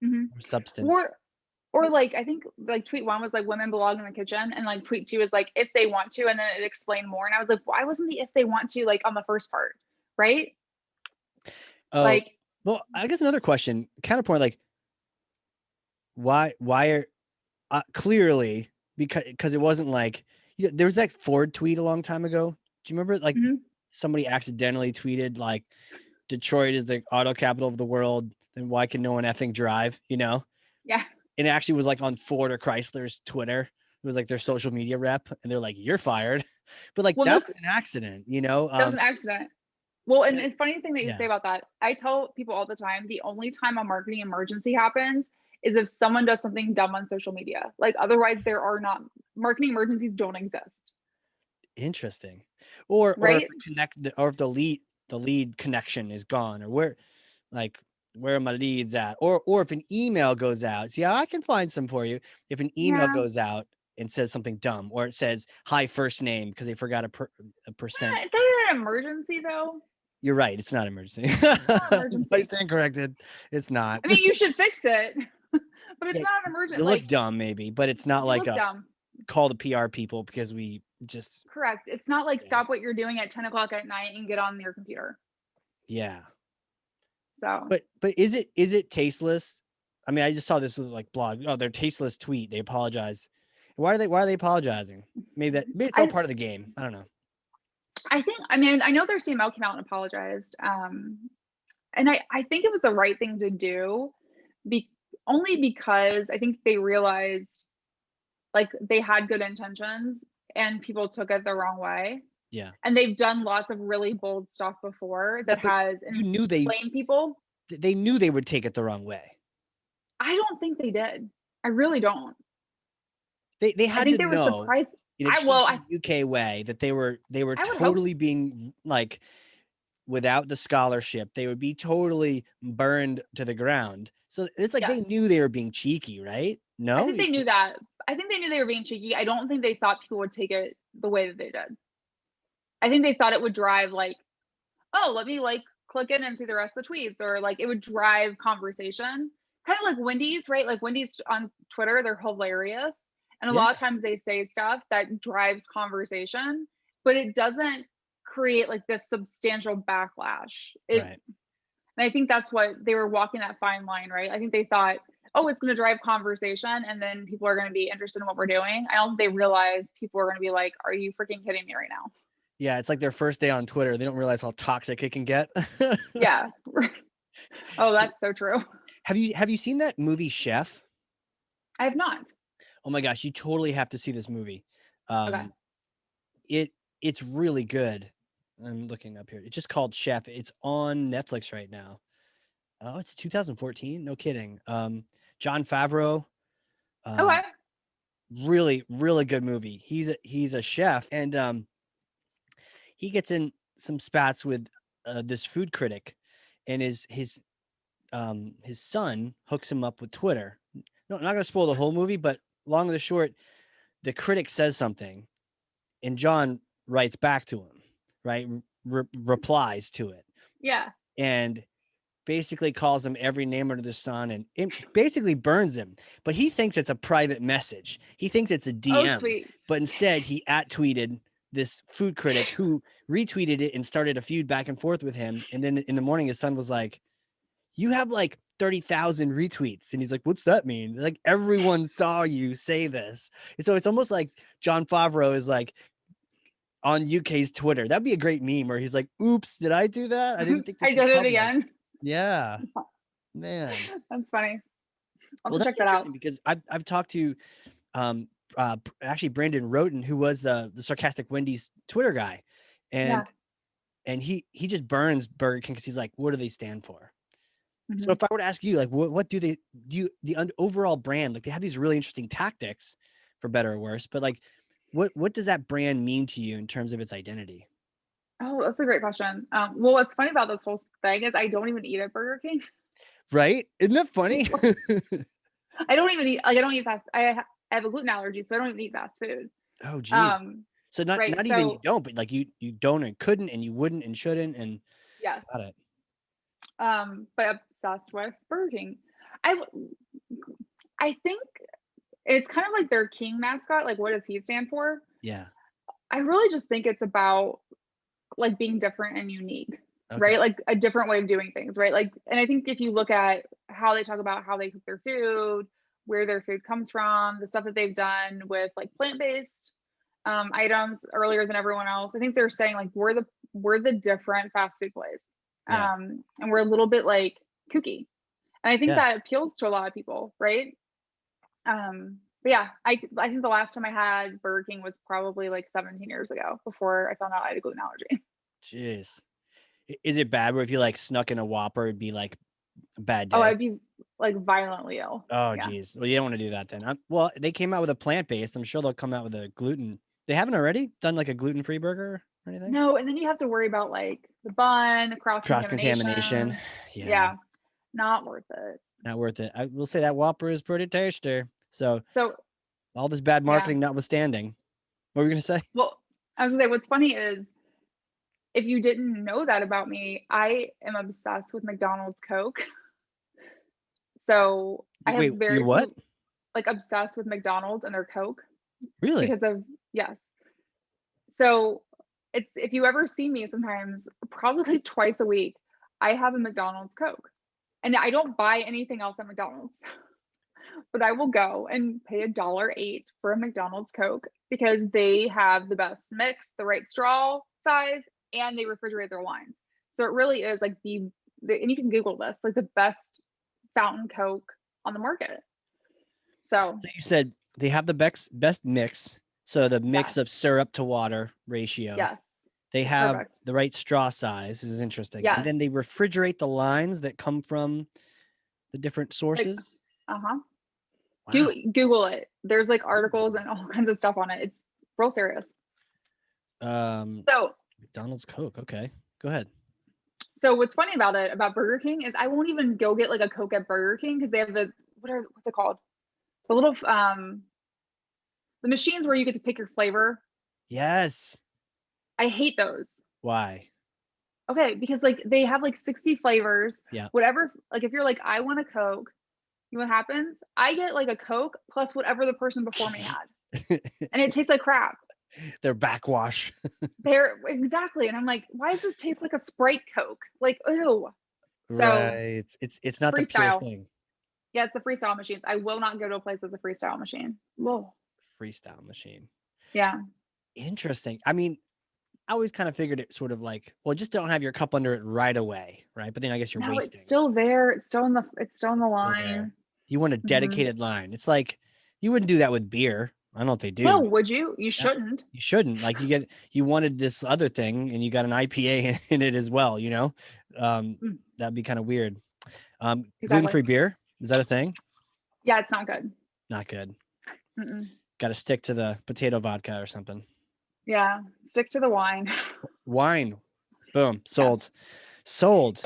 Mhm. more substance. Or like, I think like tweet one was like women belong in the kitchen, and like tweet two is like if they want to, and then it explained more. And I was like, why wasn't the if they want to like on the first part, right? Oh, Like, well, I guess another question, counterpoint, like why are clearly because it wasn't like there was that Ford tweet a long time ago. Do you remember like mhm. somebody accidentally tweeted like Detroit is the auto capital of the world, then why can no one effing drive, you know? Yeah, And it actually was like on Ford or Chrysler's Twitter. It was like their social media rep, and they're like, "You're fired." But like well, that this was an accident, you know? that was an accident. Well, and And it's funny thing that you say yeah, about that. I tell people all the time, the only time a marketing emergency happens is if someone does something dumb on social media. Like, otherwise, there are not, marketing emergencies don't exist, interesting. Or if right? the or if the lead connection is gone, or like where are my leads at, or if an email goes out. See, I can find some for you. If an email Yeah, goes out and says something dumb, or it says hi first name because they forgot a percent. is that an emergency though? You're right. It's not emergency. Not an I emergency. stand corrected. It's not. I mean, you should fix it, but it's Yeah, not an emergency. they look Like, dumb maybe, but it's not they like look a dumb. call the PR people because we just Correct. It's not like yeah. stop what you're doing at 10 o'clock at night and get on your computer. Yeah. So But is it tasteless? I mean, I just saw this with like blog. Oh, they're tasteless tweet. They apologize. Why are they apologizing? Maybe it's all I part of the game. I don't know. I think, I mean, I know their CMO came out and apologized. And I think it was the right thing to do, be, only because I think they realized like they had good intentions and people took it the wrong way. Yeah. And they've done lots of really bold stuff before Yeah, that but has you knew inflamed people. they knew they would take it the wrong way. I don't think they did. I really don't. They I had think to they were know surprised. in a Well, cheeky UK way that they were I would hope totally being like without the scholarship, they would be totally burned to the ground. So it's like yes. they knew they were being cheeky, right? I No? think they knew that. I think they knew they were being cheeky. I don't think they thought people would take it the way that they did. I think they thought it would drive like, oh, let me like click in and see the rest of the tweets, or like it would drive conversation. Kind of like Wendy's, right? Like Wendy's on Twitter, they're hilarious. And a Yeah, lot of times they say stuff that drives conversation, but it doesn't create like this substantial backlash. It, right. and I think that's what they were walking that fine line, right? I think they thought, oh, it's going to drive conversation and then people are going to be interested in what we're doing. I don't think they realize people are going to be like, are you freaking kidding me right now? Yeah, it's like their first day on Twitter. They don't realize how toxic it can get. Yeah. Oh, that's so true. Have you seen that movie Chef? I have not. Oh my gosh, you totally have to see this movie. Okay. Um, it's really good. I'm looking up here. It's just called Chef. It's on Netflix right now. Oh, it's 2014. No kidding. John Favreau. Okay. Um, really good movie. He's a chef, and he gets in some spats with this food critic, and his son hooks him up with Twitter. No, I'm not gonna spoil the whole movie, but long and the short, the critic says something, and John writes back to him, right? Replies to it, Yeah. and basically calls him every name under the sun, and it basically burns him. But he thinks it's a private message. He thinks it's a Oh, DM, sweet. but instead he tweeted this food critic who retweeted it and started a feud back and forth with him. And then in the morning, his son was like, "You have like 30,000 retweets," and he's like, "What's that mean?" Like everyone saw you say this, and so it's almost like John Favreau is like on UK's Twitter. That'd be a great meme where he's like, "Oops, did I do that? I didn't think I this was did it public." again. Yeah, man. That's funny. I'll Well, have to that's check that out. interesting because I've talked to actually Brandon Roten, who was the sarcastic Wendy's Twitter guy, and Yeah. he just burns Burger King because he's like, what do they stand for? So Mhm. if I were to ask you, like, what do they do? Overall brand, like, they have these really interesting tactics, for better or worse. But like, what does that brand mean to you in terms of its identity? Oh, that's a great question. Well, what's funny about this whole thing is I don't even eat at Burger King. Right? Isn't that funny? I don't even eat like I don't eat fast. I have a gluten allergy, so I don't even eat fast food. Oh, geez. Um, So not right. not even you So don't, but like you don't and couldn't and you wouldn't and shouldn't and yes. got it. But obsessed with Burger King. I think it's kind of like their king mascot. Like, what does he stand for? Yeah. I really just think it's about like being different and unique, Okay. right? Like a different way of doing things, right? Like, and I think if you look at how they talk about how they cook their food, where their food comes from, the stuff that they've done with like plant-based items earlier than everyone else, I think they're saying like we're the different fast food place, Yeah. and we're a little bit like kooky, and I think Yeah. that appeals to a lot of people, right? But yeah, I think the last time I had Burger King was probably like 17 years ago before I found out I had a gluten allergy. Jeez. Is it bad where if you like snuck in a Whopper, it'd be like a bad Oh, day? I'd be like violently ill. Oh, Yeah. geez. Well, you don't want to do that then. Well, they came out with a plant-based. I'm sure they'll come out with a gluten. They haven't already done like a gluten-free burger or anything? No, and then you have to worry about like the bun, cross Cross-contamination. contamination. Yeah. Yeah, not worth it. Not worth it. I will say that Whopper is pretty tasty. So So all this bad yeah. marketing notwithstanding, what were you gonna say? Well, I was gonna say what's funny is if you didn't know that about me, I am obsessed with McDonald's Coke. So I have Wait, you're very what? few like obsessed with McDonald's and their Coke Really? because of yes. So it's if you ever see me sometimes, probably twice a week, I have a McDonald's Coke. And I don't buy anything else at McDonald's, but I will go and pay $1.08 for a McDonald's Coke because they have the best mix, the right straw size, and they refrigerate their wines. So it really is like and you can Google this, like the best fountain Coke on the market. So So you said they have the best mix. So the mix yes, of syrup to water ratio. yes, They have perfect. the right straw size. This is interesting. And Yes, then they refrigerate the lines that come from the different like, sources. uh-huh. Wow. Google it. There's like articles Ooh. and all kinds of stuff on it. It's real serious. Um, So, McDonald's Coke. Okay. Go ahead. so what's funny about it about Burger King is I won't even go get like a Coke at Burger King because they have what's it called? The little the machines where you get to pick your flavor. Yes. I hate those. Why? Okay, because like they have like 60 flavors, Yeah. whatever. Like if you're like, I want a Coke, you know what happens? I get like a Coke plus whatever the person before me had. And it tastes like crap. Their backwash. They're exactly. And I'm like, why does this taste like a Sprite Coke? Like, ew. So Right. It's not the pure freestyle. thing. Yeah, it's the freestyle machines. I will not go to a place that's a freestyle machine. Whoa. Freestyle machine. Yeah. Interesting. I mean, I always kind of figured it sort of like, well, just don't have your cup under it right away, right? But then I guess you're No, it's wasting. still there. It's still in the Still there. line. You want a Hmm. dedicated line. It's like you wouldn't do that with beer. I don't know if they No, do. would you? You Yeah, shouldn't. you shouldn't. Like you wanted this other thing and you got an IPA in it as well, you know? Mm, That'd be kind of weird. exactly. Gluten-free beer, is that a thing? Yeah, it's not good. Not good. Mm-mm. Got to stick to the potato vodka or something. Yeah, stick to the wine. Wine. Boom. Yeah. Sold.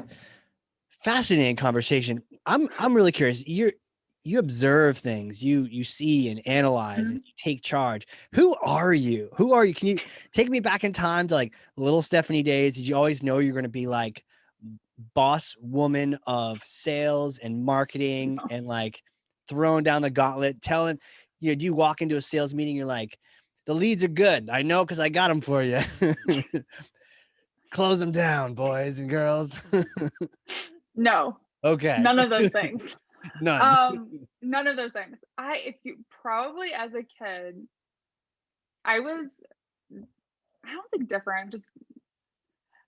Fascinating conversation. I'm really curious. You observe things, you see and analyze and Mhm. you take charge. Who are you? Who are you? Can you take me back in time to like little Stephanie days? Did you always know you're going to be like boss woman of sales and marketing and like throwing down the gauntlet, telling, do you walk into a sales meeting, you're like, the leads are good. I know because I got them for you. Close them down, boys and girls. No, Okay. none of those things. None. None of those things. If you probably as a kid, I was, I don't think different, just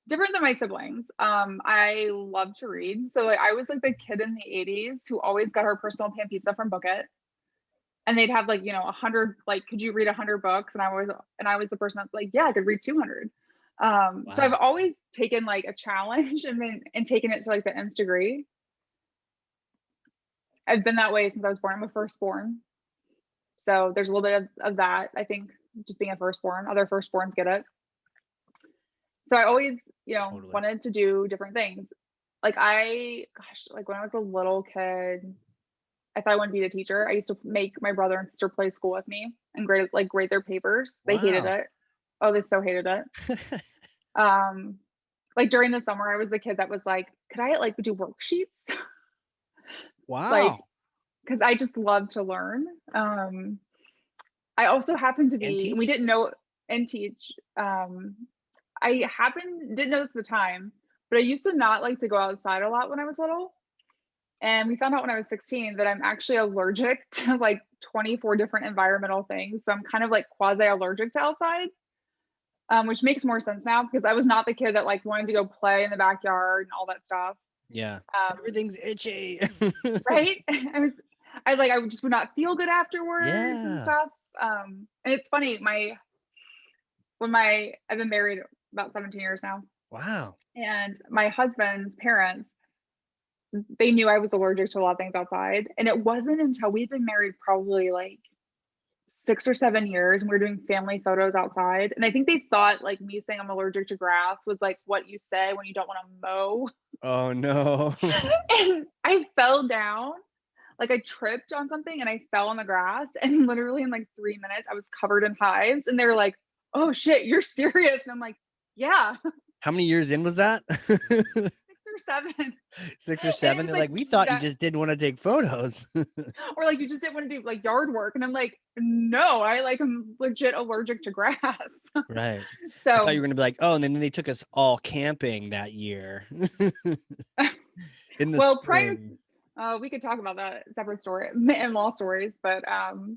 different than my siblings. I love to read. So like I was like the kid in the 80s who always got her personal pan pizza from Book It. And they'd have like, 100, like, could you read 100 books? And I was the person that's like, yeah, I could read 200. So I've Wow. always taken like a challenge and taken it to like the nth degree. I've been that way since I was born. I'm a firstborn. So there's a little bit of that, I think, just being a firstborn. Other firstborns get it. So I always, Totally. wanted to do different things. Like like when I was a little kid, I thought I wanted to be a teacher. I used to make my brother and sister play school with me and grade their papers. They hated Wow. it. Oh, they so hated it. Um, like during the summer, I was the kid that was like, could I like do worksheets? Like, Wow. because I just love to learn. I also happened to And be, and we teach? didn't know and teach. I didn't know this at the time, but I used to not like to go outside a lot when I was little. And we found out when I was 16 that I'm actually allergic to like 24 different environmental things. So I'm kind of like quasi allergic to outside, which makes more sense now because I was not the kid that like wanted to go play in the backyard and all that stuff. Yeah. Um, Everything's itchy. right? I just would not feel good afterwards and Yeah. stuff. And it's funny, I've been married about 17 years now, Wow. and my husband's parents, they knew I was allergic to a lot of things outside. And it wasn't until we'd been married probably like 6 or 7 years and we were doing family photos outside. And I think they thought like me saying I'm allergic to grass was like what you say when you don't want to mow. Oh no. And I fell down. Like I tripped on something and I fell on the grass. And literally in like 3 minutes, I was covered in hives. And they were like, oh shit, you're serious. And I'm like, yeah, How many years in was that? 6 or 7. 6 or 7. And it was They're like like, we thought you that, just didn't want to take photos. or like you just didn't want to do like yard work. And I'm like, no, I'm legit allergic to grass. Right. I thought So, you were gonna be like, oh, and then they took us all camping that year in the well, prior, spring. we could talk about that separate story, in-law stories, but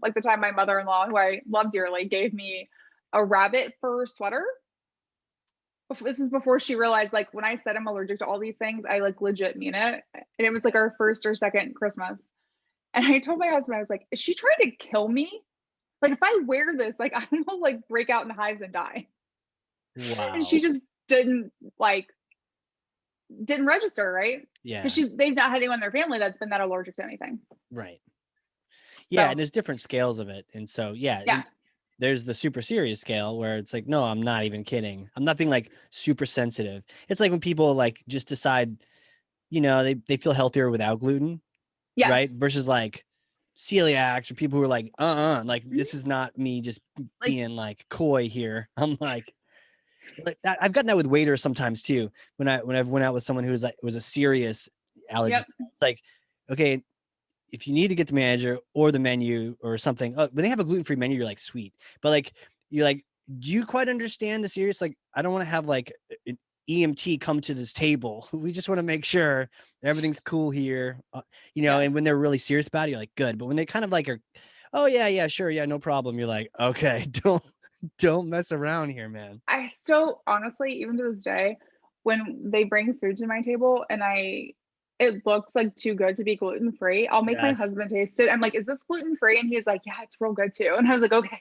like the time my mother-in-law, who I love dearly, gave me a rabbit fur sweater. This is before she realized, like, when I said I'm allergic to all these things, I like legit mean it. And it was like our first or second Christmas. And I told my husband, I was like, is she trying to kill me? Like, if I wear this, like, I will like break out in hives and die. And she Wow. just like, didn't register, right? Yeah. Because they've not had anyone in their family that's been that allergic to anything. Right. Yeah, So, and there's different scales of it. And so, yeah, yeah. there's the super serious scale where it's like, no, I'm not even kidding. I'm not being like super sensitive. It's like when people like just decide, they feel healthier without gluten, Yes. right? Versus like celiacs or people who are like, like Mhm. this is not me just Like, being like coy here. I'm like that. I've gotten that with waiters sometimes too. When I've went out with someone who was a serious allergy, yep. it's like, okay, if you need to get the manager or the menu or something, when they have a gluten-free menu, you're like, sweet. But like, you're like, do you quite understand the serious? Like, I don't want to have like an EMT come to this table. We just want to make sure everything's cool here. Yes. And when they're really serious about it, you're like, good. But when they kind of like are, oh yeah, sure. Yeah, no problem. You're like, okay, don't mess around here, man. I still, honestly, even to this day, when they bring food to my table and it looks like too good to be gluten free, I'll make my Yes. husband taste it. I'm like, is this gluten free? And he's like, yeah, it's real good too. And I was like, okay.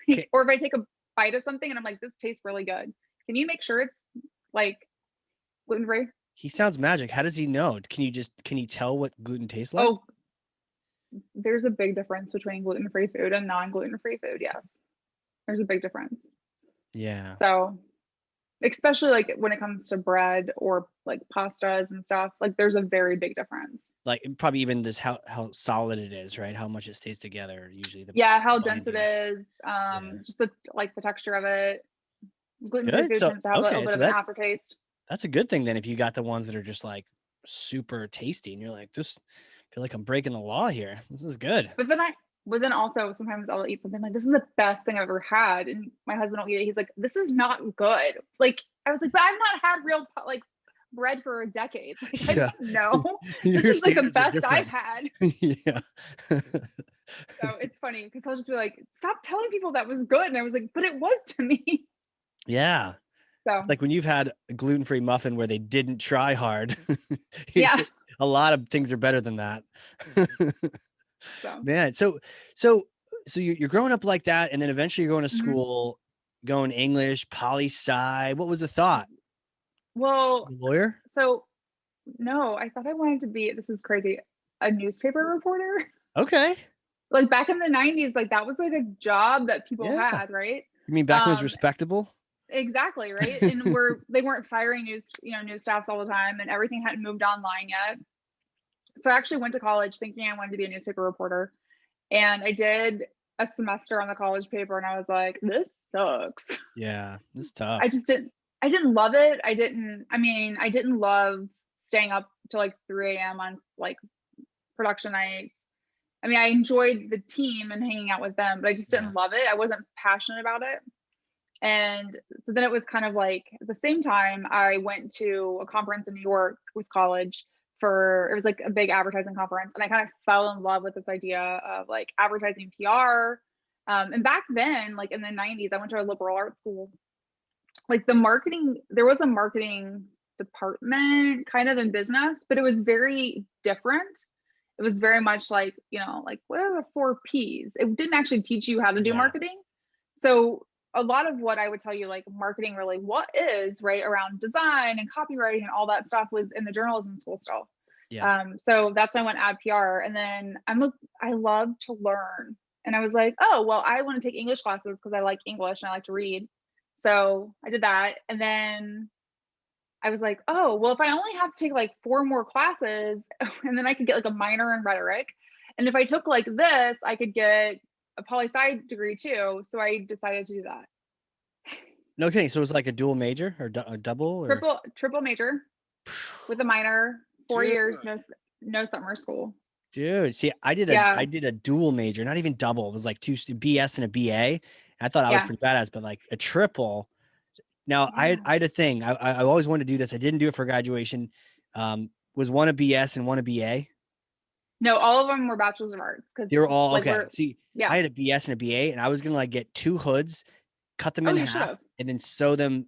Okay. Or if I take a bite of something and I'm like, this tastes really good. Can you make sure it's like gluten free? He sounds magic. How does he know? Can you tell what gluten tastes like? Oh, there's a big difference between gluten free food and non gluten free food. Yes, there's a big difference. Yeah. So, especially like when it comes to bread or like pastas and stuff, like there's a very big difference. Like probably even this how solid it is, right? How much it stays together. Usually the Yeah, how dense it binding. is, Yeah. just the texture of it. Gluten-free Good. food So tends to have a little okay, bit so of an aftertaste. that's a good thing then if you got the ones that are just like super tasty and you're like, this I feel like I'm breaking the law here. This is good. But then also sometimes I'll eat something like this is the best thing I've ever had, and my husband will eat it. He's like, "This is not good." Like I was like, "But I've not had real like bread for a decade. Like I Yeah. don't know. This Your is like the standards are best I've different. had." Yeah. So it's funny because I'll just be like, "Stop telling people that was good," and I was like, "But it was to me." Yeah. It's So like when you've had a gluten-free muffin where they didn't try hard. yeah. A lot of things are better than that. So Man, so you're growing up like that, and then eventually you're going to mhm. school, going English, poli sci. What was the thought? Well, A lawyer? so no, I thought I wanted to be. This is crazy. a newspaper reporter. Okay. Like back in the 90s, like that was like a job that people Yeah. had, right? You mean back when it was respectable? Exactly, right. And they weren't firing news staffs all the time, and everything hadn't moved online yet. So I actually went to college thinking I wanted to be a newspaper reporter, and I did a semester on the college paper, and I was like, this sucks. Yeah, this is I tough. just didn't love it. I didn't love staying up till like 3 a.m. on like production nights. I mean, I enjoyed the team and hanging out with them, but I just Yeah. didn't love it. I wasn't passionate about it. And so then it was kind of like at the same time, I went to a conference in New York with college it was like a big advertising conference. And I kind of fell in love with this idea of like advertising PR. And back then, like in the 90s, I went to a liberal arts school. Like there was a marketing department kind of in business, but it was very different. It was very much like, like what are the 4 Ps? It didn't actually teach you how to do Yeah. marketing. So a lot of what I would tell you, like marketing really what is, right, around design and copywriting and all that stuff was in the journalism school still. Yeah. So that's when I went ad PR. And then I love to learn. And I was like, oh, well, I want to take English classes because I like English and I like to read. So I did that. And then I was like, oh, well, if I only have to take like 4 more classes and then I could get like a minor in rhetoric. And if I took like this, I could get a poli-sci degree too. So I decided to do that. No kidding. So it was like a dual major or a double or Triple major with a minor, 4 years, dude. no summer school. Dude, see, I did Yeah. a dual major, not even double. It was like 2 BS and a BA. I thought I was Yeah. pretty badass, but like a triple. Now Yeah. I had a thing. I always wanted to do this. I didn't do it for graduation. Was one a BS and one a BA. No, all of them were bachelors of arts because They were all like okay. See, yeah. I had a BS and a BA, and I was gonna like get 2 hoods, cut them in you half, should've. and then sew them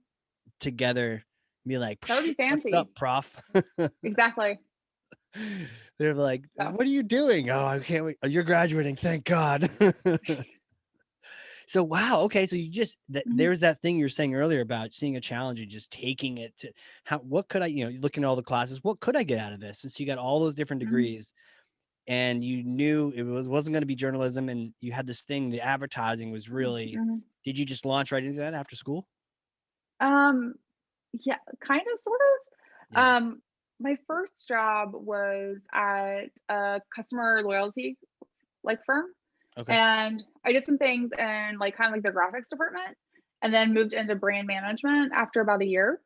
together. And be like, That would be "What's fancy. up, prof?" Exactly. They're like, So. "What are you doing?" Oh, I can't wait. Oh, you're graduating. Thank God. So, wow. Okay. So you just, there's that thing you're saying earlier about seeing a challenge and just taking it to what could I, looking at all the classes, what could I get out of this? Since you got all those different degrees and you knew wasn't going to be journalism and you had this thing, the advertising was really, did you just launch right into that after school? Yeah, kind of, sort of. Yeah. My first job was at a customer loyalty like firm. Okay. And I did some things in like kind of like the graphics department and then moved into brand management after about a year.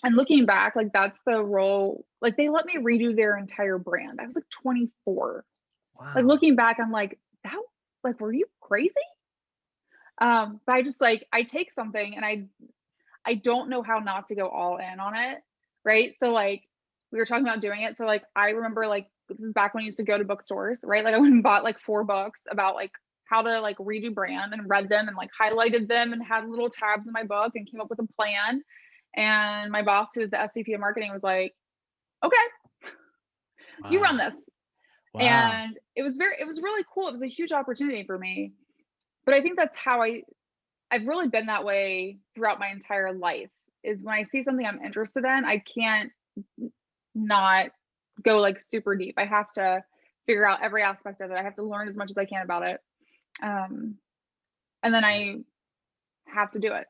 And looking back, like that's the role, like they let me redo their entire brand. I was like 24. Wow. Like looking back, I'm like, were you crazy? But I just like, I take something and I don't know how not to go all in on it. Right. So like we were talking about doing it. So like I remember like this is back when I used to go to bookstores, right? Like I went and bought like 4 books about like how to like redo brand and read them and like highlighted them and had little tabs in my book and came up with a plan. And my boss, who was the SVP of marketing, was like, okay, you run this. Wow. And it was really cool. It was a huge opportunity for me. But I think that's how I've really been that way throughout my entire life, is when I see something I'm interested in, I can't not go like super deep. I have to figure out every aspect of it. I have to learn as much as I can about it. And then I have to do it.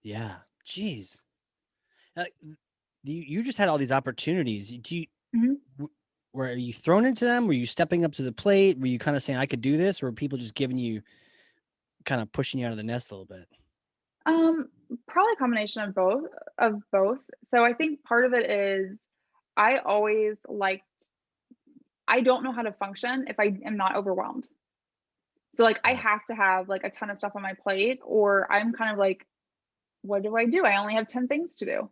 Yeah. Jeez. You just had all these opportunities. Do you, were you thrown into them? Were you stepping up to the plate? Were you kind of saying, I could do this? Or were people just giving you, kind of pushing you out of the nest a little bit? Probably a combination of both. So I think part of it is I always I don't know how to function if I am not overwhelmed. So like I have to have like a ton of stuff on my plate, or I'm kind of like, what do? I only have 10 things to do.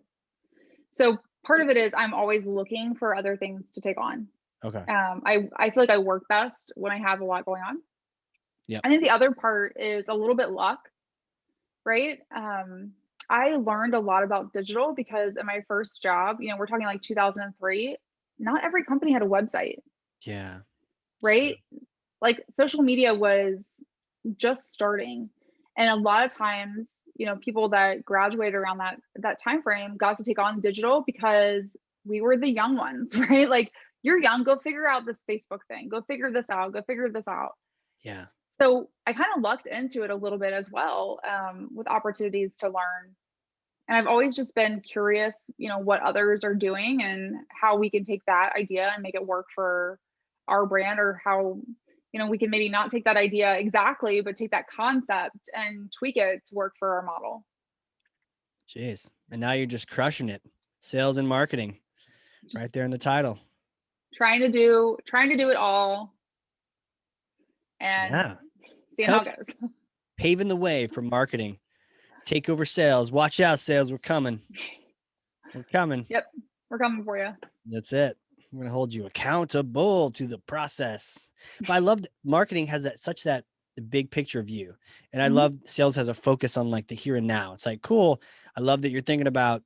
So part of it is I'm always looking for other things to take on. Okay. I feel like I work best when I have a lot going on. Yeah. I think the other part is a little bit luck, right? I learned a lot about digital because in my first job, we're talking like 2003, not every company had a website. Yeah. Right? Like social media was just starting. And a lot of times, people that graduated around that time frame got to take on digital because we were the young ones, right? Like, you're young, go figure out this Facebook thing, go figure this out, go figure this out. Yeah. So I kind of lucked into it a little bit as well, with opportunities to learn. And I've always just been curious, what others are doing and how we can take that idea and make it work for our brand, or how, we can maybe not take that idea exactly, but take that concept and tweak it to work for our model. Jeez. And now you're just crushing it. Sales and marketing right Just there in the title. trying to do it all and Yeah. seeing how Help it goes. paving the way for marketing. Take over sales. Watch out, sales. We're coming. We're coming. Yep. We're coming for you. That's it. We're going to hold you accountable to the process. But I loved marketing has that the big picture view. And I Mhm. love sales has a focus on like the here and now. It's like, cool. I love that you're thinking about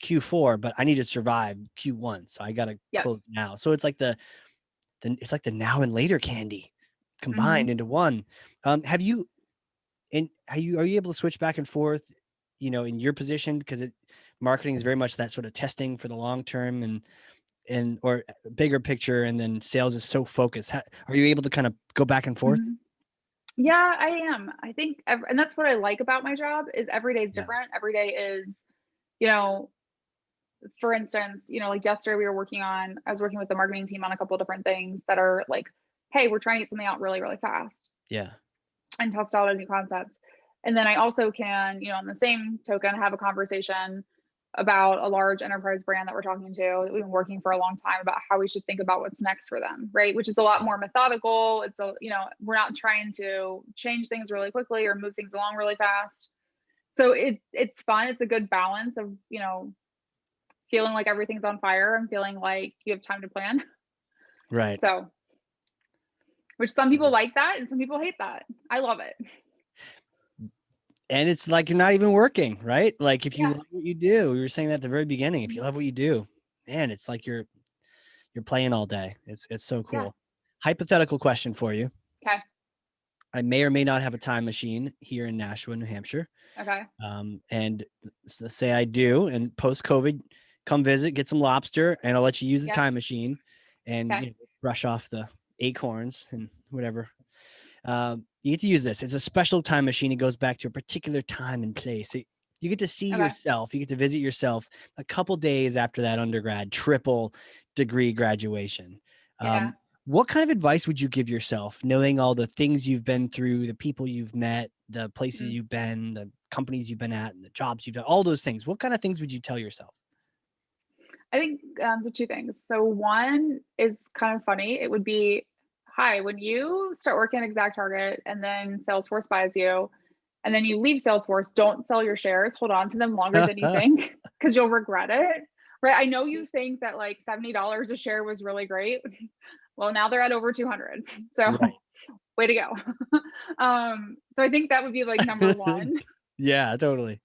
Q4, but I need to survive Q1. So I got to Yep. close now. So it's like it's like the now and later candy combined Mhm. into one. Are you able to switch back and forth, in your position? Because marketing is very much that sort of testing for the long term and or bigger picture, and then sales is so focused. Are you able to kind of go back and forth? Mhm. Yeah, I am. I think, and that's what I like about my job, is every day is Yeah. different. Every day is, you know, for instance, like yesterday I was working with the marketing team on a couple of different things that are like, hey, we're trying to get something out really, really fast Yeah. and test out a new concept. And then I also can, on the same token, have a conversation about a large enterprise brand that we're talking to, that we've been working for a long time, about how we should think about what's next for them, right? Which is a lot more methodical. We're not trying to change things really quickly or move things along really fast. So it's fun. It's a good balance of, feeling like everything's on fire and feeling like you have time to plan. Right. So, which some people like that and some people hate that. I love it. And it's like you're not even working, right? Like if you Yeah. love what you do, we were saying that at the very beginning. If you love what you do, man, it's like you're playing all day. It's so Yeah. cool. Hypothetical question for you. Okay. I may or may not have a time machine here in Nashua, New Hampshire. Okay. And let's say I do, and post COVID, come visit, get some lobster, and I'll let you use the Yeah. time machine and Okay. brush off the acorns and whatever. You get to use this. It's a special time machine. It goes back to a particular time and place. You get to see Okay. yourself. You get to visit yourself a couple days after that undergrad triple degree graduation. Yeah. What kind of advice would you give yourself, knowing all the things you've been through, the people you've met, the places Mm. you've been, the companies you've been at, and the jobs you've done, all those things? What kind of things would you tell yourself? I think the two things. So one is kind of funny. It would be, hi, when you start working at ExactTarget and then Salesforce buys you, and then you leave Salesforce, don't sell your shares. Hold on to them longer than you think, because you'll regret it. Right? I know you think that like $70 a share was really great. Well, now they're at over 200. So Right. way to go. So I think that would be like number one. Yeah, totally.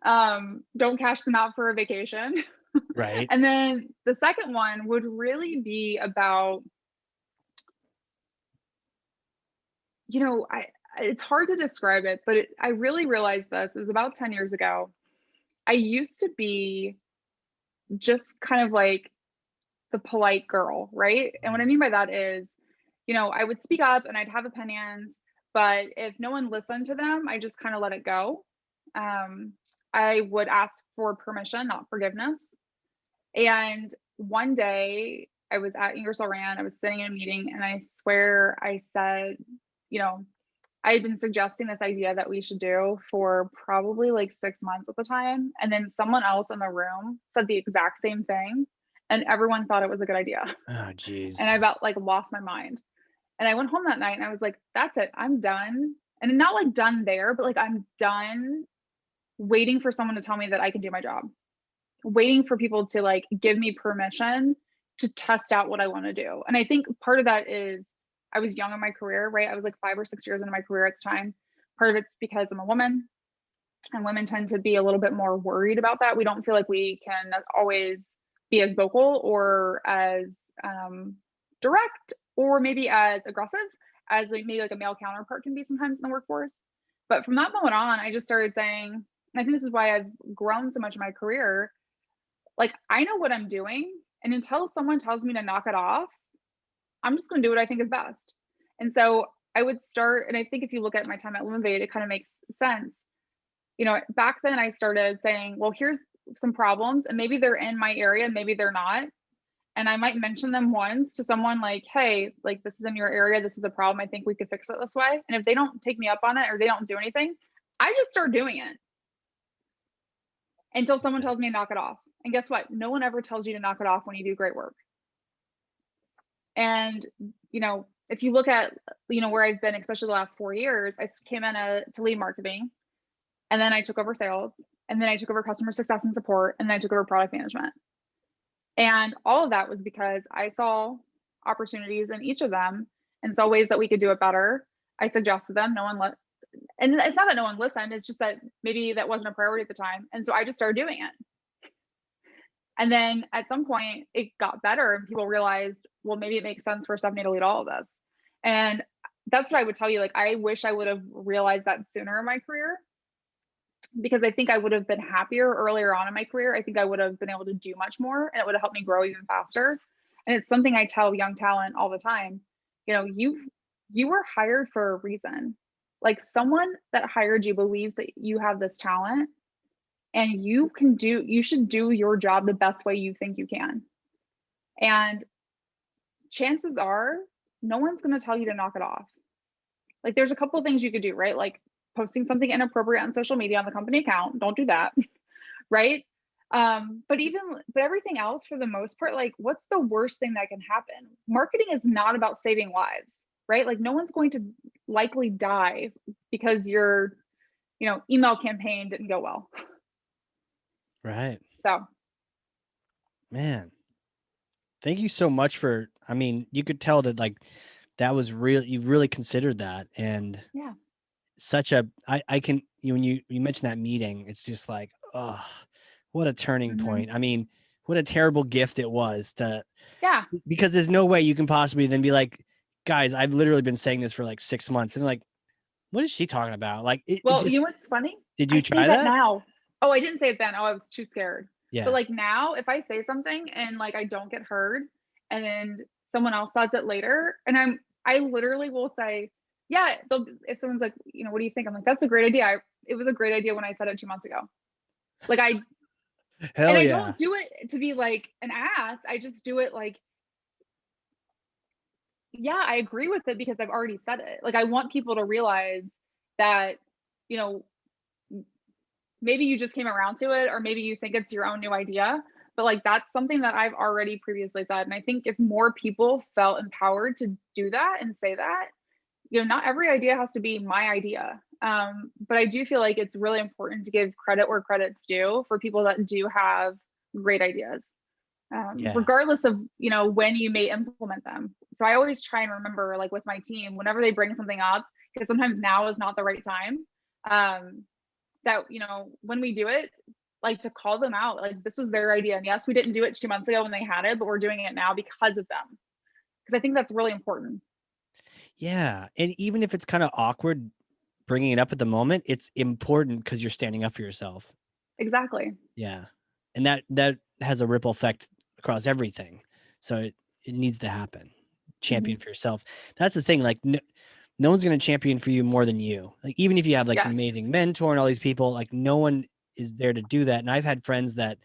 Don't cash them out for a vacation. Right. And then the second one would really be about, it's hard to describe it, but I really realized this. It was about 10 years ago. I used to be just kind of like the polite girl, right? And what I mean by that is, I would speak up and I'd have opinions, but if no one listened to them, I just kind of let it go. Um, I would ask for permission, not forgiveness. And one day I was at Ingersoll Rand, I was sitting in a meeting, and I swear I said, you know, I had been suggesting this idea that we should do for probably like 6 months at the time. And then someone else in the room said the exact same thing, and everyone thought it was a good idea. Oh, geez. And I about like lost my mind. And I went home that night and I was like, that's it, I'm done. And not like done there, but like I'm done waiting for someone to tell me that I can do my job, waiting for people to like give me permission to test out what I want to do. And I think part of that is I was young in my career, right? I was like 5 or 6 years into my career at the time. Part of it's because I'm a woman, and women tend to be a little bit more worried about that. We don't feel like we can always be as vocal or as direct or maybe as aggressive as like maybe like a male counterpart can be sometimes in the workforce. But from that moment on, I just started saying, and I think this is why I've grown so much in my career, Like, I know what I'm doing, and until someone tells me to knock it off, I'm just going to do what I think is best. And so I would start, and I think if you look at my time at Lumavate, it kind of makes sense. Back then I started saying, well, here's some problems, and maybe they're in my area, maybe they're not. And I might mention them once to someone like, hey, like this is in your area, this is a problem. I think we could fix it this way. And if they don't take me up on it or they don't do anything, I just start doing it until someone tells me to knock it off. And guess what? No one ever tells you to knock it off when you do great work. And, if you look at, where I've been, especially the last 4 years, I came in to lead marketing, and then I took over sales, and then I took over customer success and support, and then I took over product management. And all of that was because I saw opportunities in each of them and saw ways that we could do it better. I suggested them. And it's not that no one listened. It's just that maybe that wasn't a priority at the time. And so I just started doing it. And then at some point it got better and people realized, well, maybe it makes sense for Stephanie to lead all of this. And that's what I would tell you. Like, I wish I would have realized that sooner in my career, because I think I would have been happier earlier on in my career. I think I would have been able to do much more, and it would have helped me grow even faster. And it's something I tell young talent all the time. You were hired for a reason. Like, someone that hired you believes that you have this talent, and you should do your job the best way you think you can. And chances are no one's going to tell you to knock it off. Like, there's a couple of things you could do, right? Like posting something inappropriate on social media on the company account. Don't do that. Right. But everything else, for the most part, like, what's the worst thing that can happen? Marketing is not about saving lives, right? Like, no one's going to likely die because your, email campaign didn't go well. Right. So, man, thank you so much you could tell that like that was real. You really considered that. And yeah, I can, when you mentioned that meeting, it's just like, oh, what a turning point. I mean, what a terrible gift it was because there's no way you can possibly then be like, guys, I've literally been saying this for like 6 months. And like, what is she talking about? Like, you know what's funny? Did you try that now? Oh, I didn't say it then. Oh, I was too scared. Yeah. But like now, if I say something and like I don't get heard, and then someone else says it later, and I literally will say, yeah, if someone's like, what do you think? I'm like, that's a great idea. It was a great idea when I said it 2 months ago. Like, I don't do it to be like an ass. I just do it like, yeah, I agree with it because I've already said it. Like, I want people to realize that, maybe you just came around to it, or maybe you think it's your own new idea, but like, that's something that I've already previously said. And I think if more people felt empowered to do that and say that, not every idea has to be my idea. But I do feel like it's really important to give credit where credit's due for people that do have great ideas, regardless of, when you may implement them. So I always try and remember, like with my team, whenever they bring something up, because sometimes now is not the right time, that, when we do it, like, to call them out, like, this was their idea. And yes, we didn't do it 2 months ago when they had it, but we're doing it now because of them. Because I think that's really important. Yeah. And even if it's kind of awkward bringing it up at the moment, it's important because you're standing up for yourself. Exactly. Yeah. And that has a ripple effect across everything. So it needs to happen. Champion for yourself. That's the thing. Like, no one's going to champion for you more than you. Like, even if you have like an amazing mentor and all these people, like, no one is there to do that. And I've had friends that,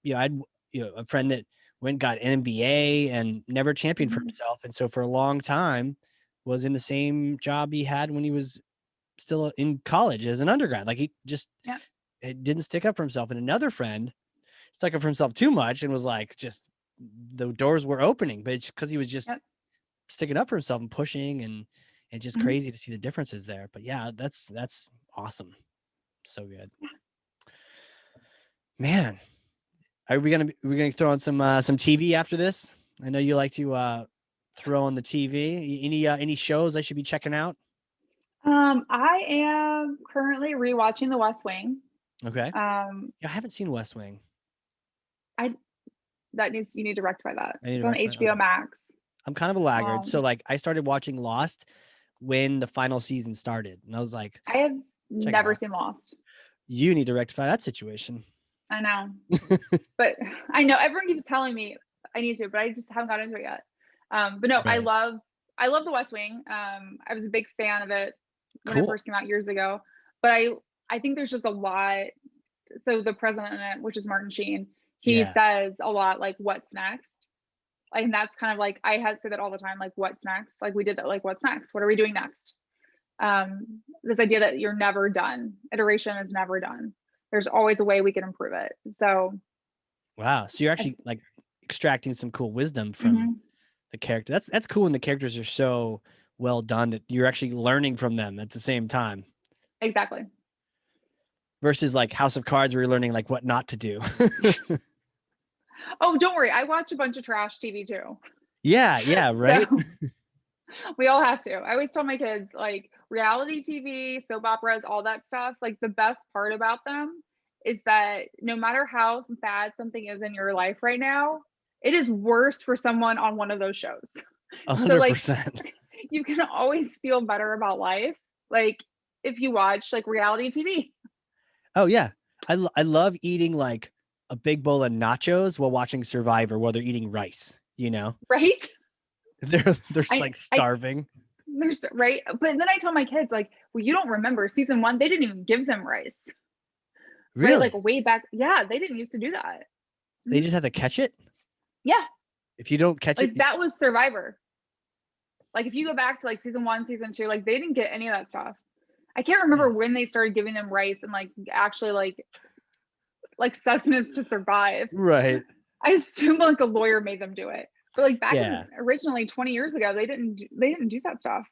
a friend that got an MBA and never championed for himself. And so for a long time was in the same job he had when he was still in college as an undergrad. Like, he just it didn't stick up for himself. And another friend stuck up for himself too much and was like, just the doors were opening, but it's because he was just sticking up for himself and pushing, and just crazy to see the differences there. But yeah, that's awesome. So good. Man. Are we gonna throw on some TV after this? I know you like to throw on the TV. Any shows I should be checking out? I am currently rewatching The West Wing. Okay. I haven't seen West Wing. You need to rectify that. It's on HBO Max. I'm kind of a laggard. So like, I started watching Lost when the final season started, and I was like, I have never seen Lost. You need to rectify that situation. I know. But I know everyone keeps telling me I need to, but I just haven't got into it yet. But no, Right. I love The West Wing. I was a big fan of it when it Cool. first came out years ago. But I think there's just a lot. So the president in it, which is Martin Sheen, he Yeah. says a lot like what's next. Like, and that's kind of like I had to say that all the time, like what's next? Like we did that, like what's next? What are we doing next? This idea that you're never done. Iteration is never done. There's always a way we can improve it. So Wow. So you're actually like extracting some cool wisdom from mhm, the character. That's cool when the characters are so well done that you're actually learning from them at the same time. exactly. Versus like House of Cards where you're learning like what not to do. Oh, don't worry. I watch a bunch of trash TV too. Yeah, right. So we all have to. I always tell my kids like reality TV, soap operas, all that stuff, like the best part about them is that no matter how bad something is in your life right now, it is worse for someone on one of those shows. So like 100%. you can always feel better about life like if you watch like reality TV. Oh yeah. I love eating like a big bowl of nachos while watching Survivor while they're eating rice, you know? Right? They're I like I starving. there's right. But then I tell my kids, like, well, you don't remember season one, they didn't even give them rice. Right? Like Really? way back. Yeah, they didn't used to do that. They Mhm. just have to catch it? Yeah. If you don't catch it, Like that was Survivor. Like if you go back to like season one, season two, like they didn't get any of that stuff. I can't remember when they started giving them rice and like actually like sustenance to survive. right. I assume like a lawyer made them do it. But like back Yeah. in originally 20 years ago, they didn't do that stuff.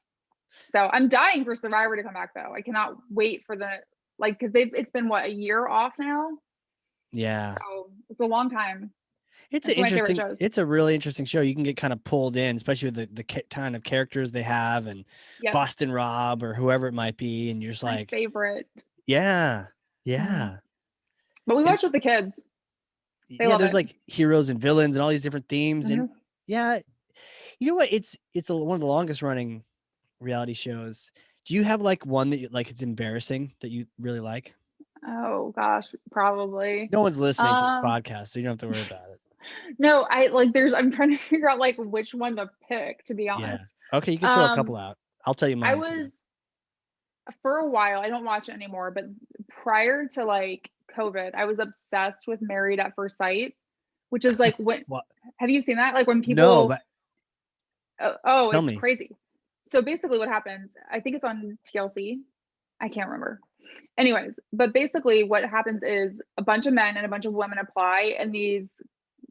So I'm dying for Survivor to come back though. I cannot wait for the like because it's been what a year off now. Yeah. So it's a long time. It's an It's one of my favorite interesting, shows. it's a really interesting show. You can get kind of pulled in, especially with the kind of characters they have and Yep. Boston Rob or whoever it might be. And you're just My like, favorite. yeah, Mhm. yeah. But we And watch with the kids. They yeah, love there's it. like heroes and villains and all these different themes. And Mhm. yeah, you know what? One of the longest running reality shows. Do you have like one that you like it's embarrassing that you really like? Oh gosh, probably. No one's listening to this Um, podcast, so you don't have to worry about it. no, I like I'm trying to figure out like which one to pick, to be Yeah. honest. Okay, you can throw a couple Um, out. I'll tell you I mine too. was for a while, I don't watch it anymore, but prior to like COVID, I was obsessed with Married at First Sight, which is like when What? have you seen that? Like when No, people but oh, tell it's me. crazy. So basically what happens, I think it's on TLC. I can't remember. Anyways, but basically what happens is a bunch of men and a bunch of women apply and these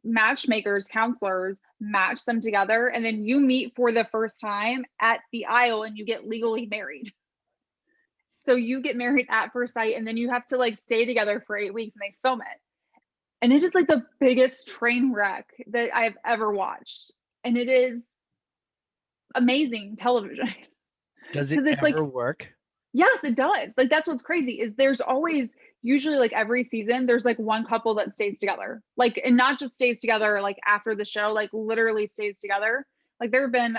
matchmakers, counselors match them together and then you meet for the first time at the aisle and you get legally married. So you get married at first sight and then you have to like stay together for 8 weeks and they film it. And it is like the biggest train wreck that I've ever watched. And it is amazing television. Does it Because it's like ever work? yes, it does. Like that's what's crazy is there's always usually like every season there's like one couple that stays together. Like and not just stays together like after the show, like literally stays together. Like there have been,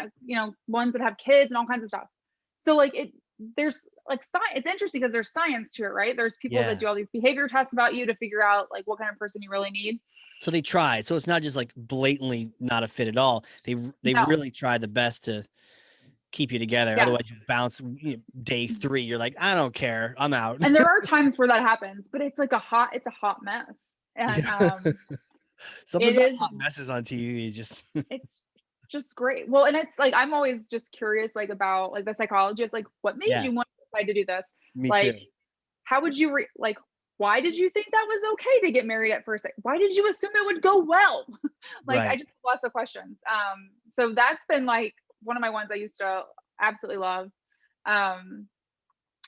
ones that have kids and all kinds of stuff. So like there's like science. It's interesting because there's science to it, right? There's people that Yeah. do all these behavior tests about you to figure out like what kind of person you really need. So they tried. So it's not just like blatantly not a fit at all. They No. really tried the best to keep you together. Yeah. Otherwise, you bounce day 3. You're like, I don't care. I'm out. And there are times where that happens, but it's a hot mess. And Yeah. Something it about is hot messes on TV is just it's just great. Well, and it's like I'm always just curious like about like the psychology of like what made yeah, you want to decide to do this? me too. Like how would you like why did you think that was okay to get married at first sight? Why did you assume it would go well? Like I Right. just have lots of questions. So that's been like one of my ones I used to absolutely love. Um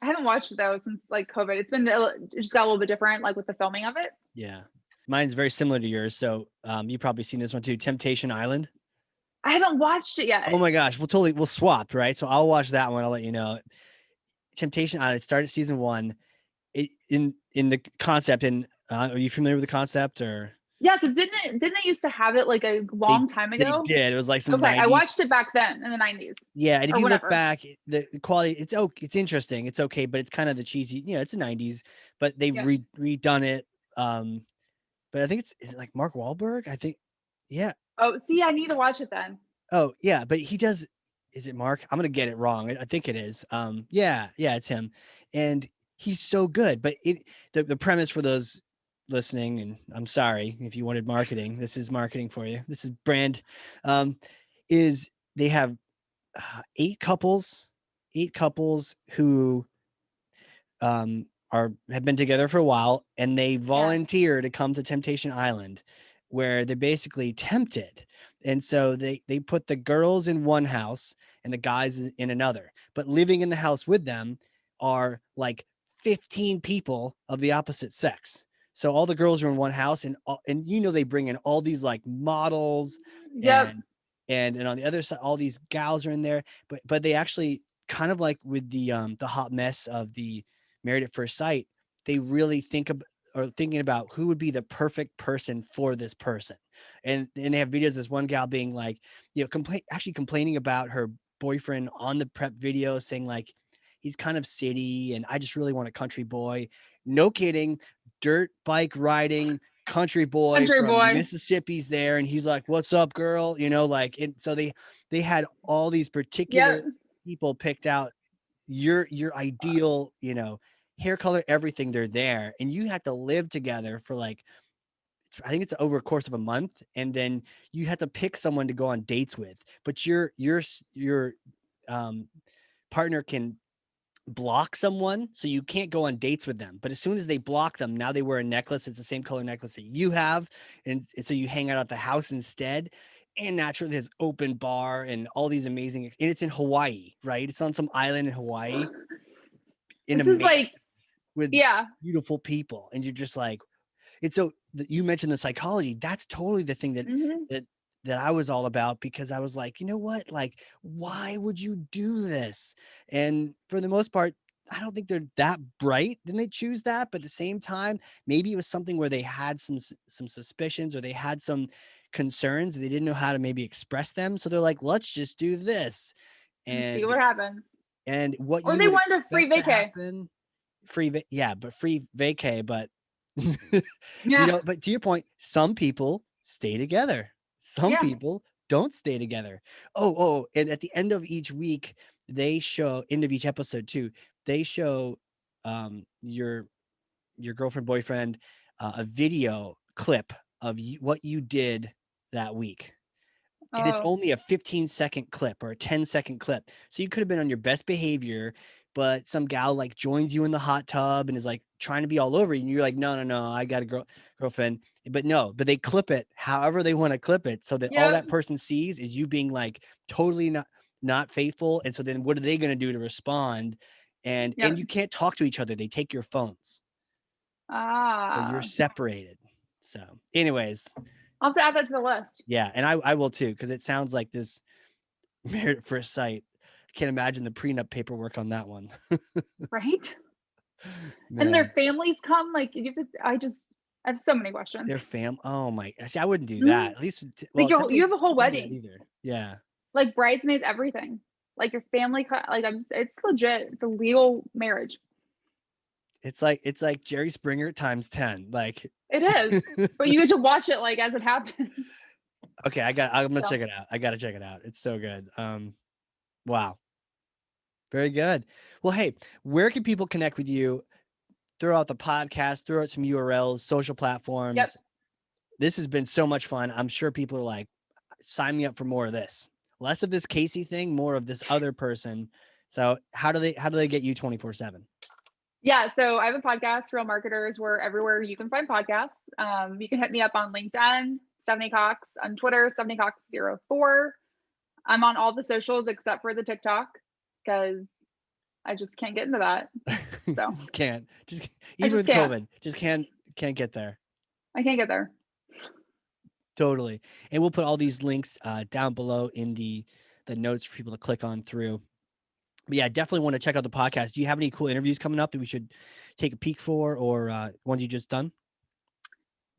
I haven't watched it though since like COVID. It just got a little bit different like with the filming of it. Yeah. Mine's very similar to yours. So you've probably seen this one too. Temptation Island. I haven't watched it Oh yet. my gosh. We'll swap, right? So I'll watch that one. I'll let you know. Temptation Island started season 1. In the concept, and are you familiar with the concept or Yeah, because didn't they used to have it like a they long time they ago? did. It was like some Okay, I 90s. watched it back then in the 90s Yeah, and if or you look whenever. back, the quality it's interesting. It's okay, but it's kind of the cheesy, it's the 90s, but they've Yeah. redone it. but I think is it like Mark Wahlberg? I think, yeah. Oh, see, I need to watch it then. Oh yeah, but he does. Is it Mark? I'm gonna get it wrong. I think it is. Yeah, it's him, and he's so good. But the premise for those listening, and I'm sorry if you wanted marketing. This is marketing for you. This is brand. Is they have 8 couples, 8 couples who have been together for a while, and they volunteer to come to Temptation Island, where they're basically tempted. And so they put the girls in one house and the guys in another, but living in the house with them are like 15 people of the opposite sex. So all the girls are in one house, and they bring in all these like models, Yep. and on the other side all these gals are in there, but they actually, kind of like with the hot mess of the Married at First Sight, they really thinking about who would be the perfect person for this person. And they have videos of this one gal being like, complaining about her boyfriend on the prep video, saying like, he's kind of city and I just really want a country boy. No kidding. Dirt bike riding country boy Country from boy. Mississippi's there. And he's like, what's up, girl? So they had all these particular Yep. people picked out, your ideal, hair color, everything. They're there, and you have to live together for like, I think it's over a course of a month, and then you have to pick someone to go on dates with. But your um, partner can block someone, so you can't go on dates with them. But as soon as they block them, now they wear a necklace. It's the same color necklace that you have, and so you hang out at the house instead. And naturally, there's open bar and all these amazing. And it's in Hawaii, right? It's on some island in Hawaii, in a This is mansion like, with yeah. beautiful people, and you're just like, it's so you mentioned the psychology. That's totally the thing Mm-hmm. that I was all about, because I was like, you know what? Like, why would you do this? And for the most part, I don't think they're that bright. Then they choose that, but at the same time, maybe it was something where they had some suspicions, or they had some concerns, and they didn't know how to maybe express them. So they're like, let's just do this. See And what happens. what Or you they would wanted a free expect to vacay. happen, but free vacay, but Yeah. but to your point, some people stay together, some Yeah. people don't stay together. And at the end of each week, end of each episode too, they show your girlfriend, boyfriend, a video clip of what you did that week. And it's Oh, only a 15-second clip or a 10-second clip. So you could have been on your best behavior, but some gal like joins you in the hot tub and is like trying to be all over you. And you're like, no, I got a girlfriend. But they clip it however they want to clip it, so that all yep. that person sees is you being like totally not faithful. And so then what are they going to do to respond? And Yep. you can't talk to each other. They take your phones. So you're Ah. separated. So anyways, I'll have to add that to the list. yeah. And I will too, because it sounds like this Married at First Sight. I can't imagine the prenup paperwork on that one. Right? And their Man, families come, like, I have so many questions. their fam. Oh my! See, I wouldn't do Mhm. that. At least, Like, well, you have a whole I wouldn't do that wedding, either. Yeah, like bridesmaids, everything. Like your family, it's legit. It's a legal marriage. it's like Jerry Springer times 10. Like, It is, but you get to watch it like as it happens. okay, I'm gonna So, check it out. I gotta check it out. It's so good. Wow, very good. Well, hey, where can people connect with you? Throw out the podcast. Throw out some URLs, social yep. platforms. This has been so much fun. I'm sure people are like, sign me up for more of this. Less of this Casey thing, more of this other person. So how do they get you 24/7? Yeah, so I have a podcast, Real Marketers. We're everywhere you can find podcasts. You can hit me up on LinkedIn, Stephanie Cox, on Twitter, Stephanie Cox04. I'm on all the socials except for the TikTok, because I just can't get into that. So Just can't. Just I even just with can't. COVID, just can't get there. I can't get there. Totally. And we'll put all these links down below in the notes for people to click on through. But yeah, definitely want to check out the podcast. Do you have any cool interviews coming up that we should take a peek for, or ones you just done?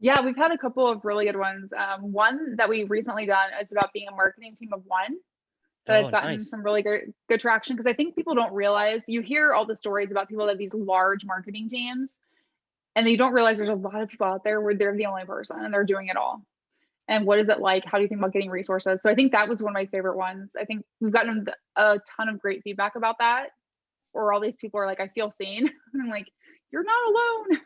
Yeah, we've had a couple of really good ones. One that we recently done is about being a marketing team of one. That has Oh, gotten nice. some really good traction, because I think people don't realize, you hear all the stories about people that have these large marketing teams, And you don't realize there's a lot of people out there where they're the only person and they're doing it all. And what is it like? How do you think about getting resources? So I think that was one of my favorite ones. I think we've gotten a ton of great feedback about that, or all these people are like, I feel seen. And I'm like, you're not alone.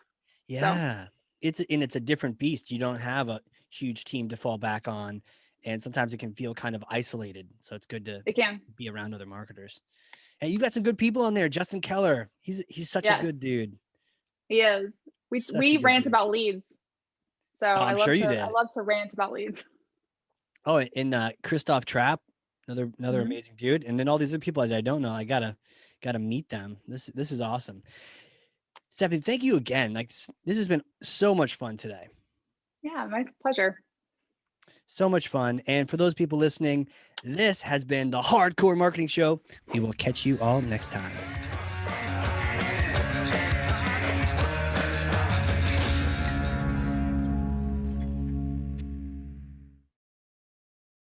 Yeah. It's a different beast. You don't have a huge team to fall back on. And sometimes it can feel kind of isolated. So it's good to It can. be around other marketers. And you got some good people on there. Justin Keller. He's such a Yes, good dude. he is. Such a We good rant dude. about leads. So Oh, I'm sure you I did. love to rant about leads. Oh, and Christoph Trapp, another Mhm. amazing dude. And then all these other people that I don't know. I gotta meet them. This is awesome. Stephanie, thank you again. Like this has been so much fun today. Yeah, my pleasure. So much fun. And for those people listening, this has been the Hardcore Marketing Show. We will catch you all next time.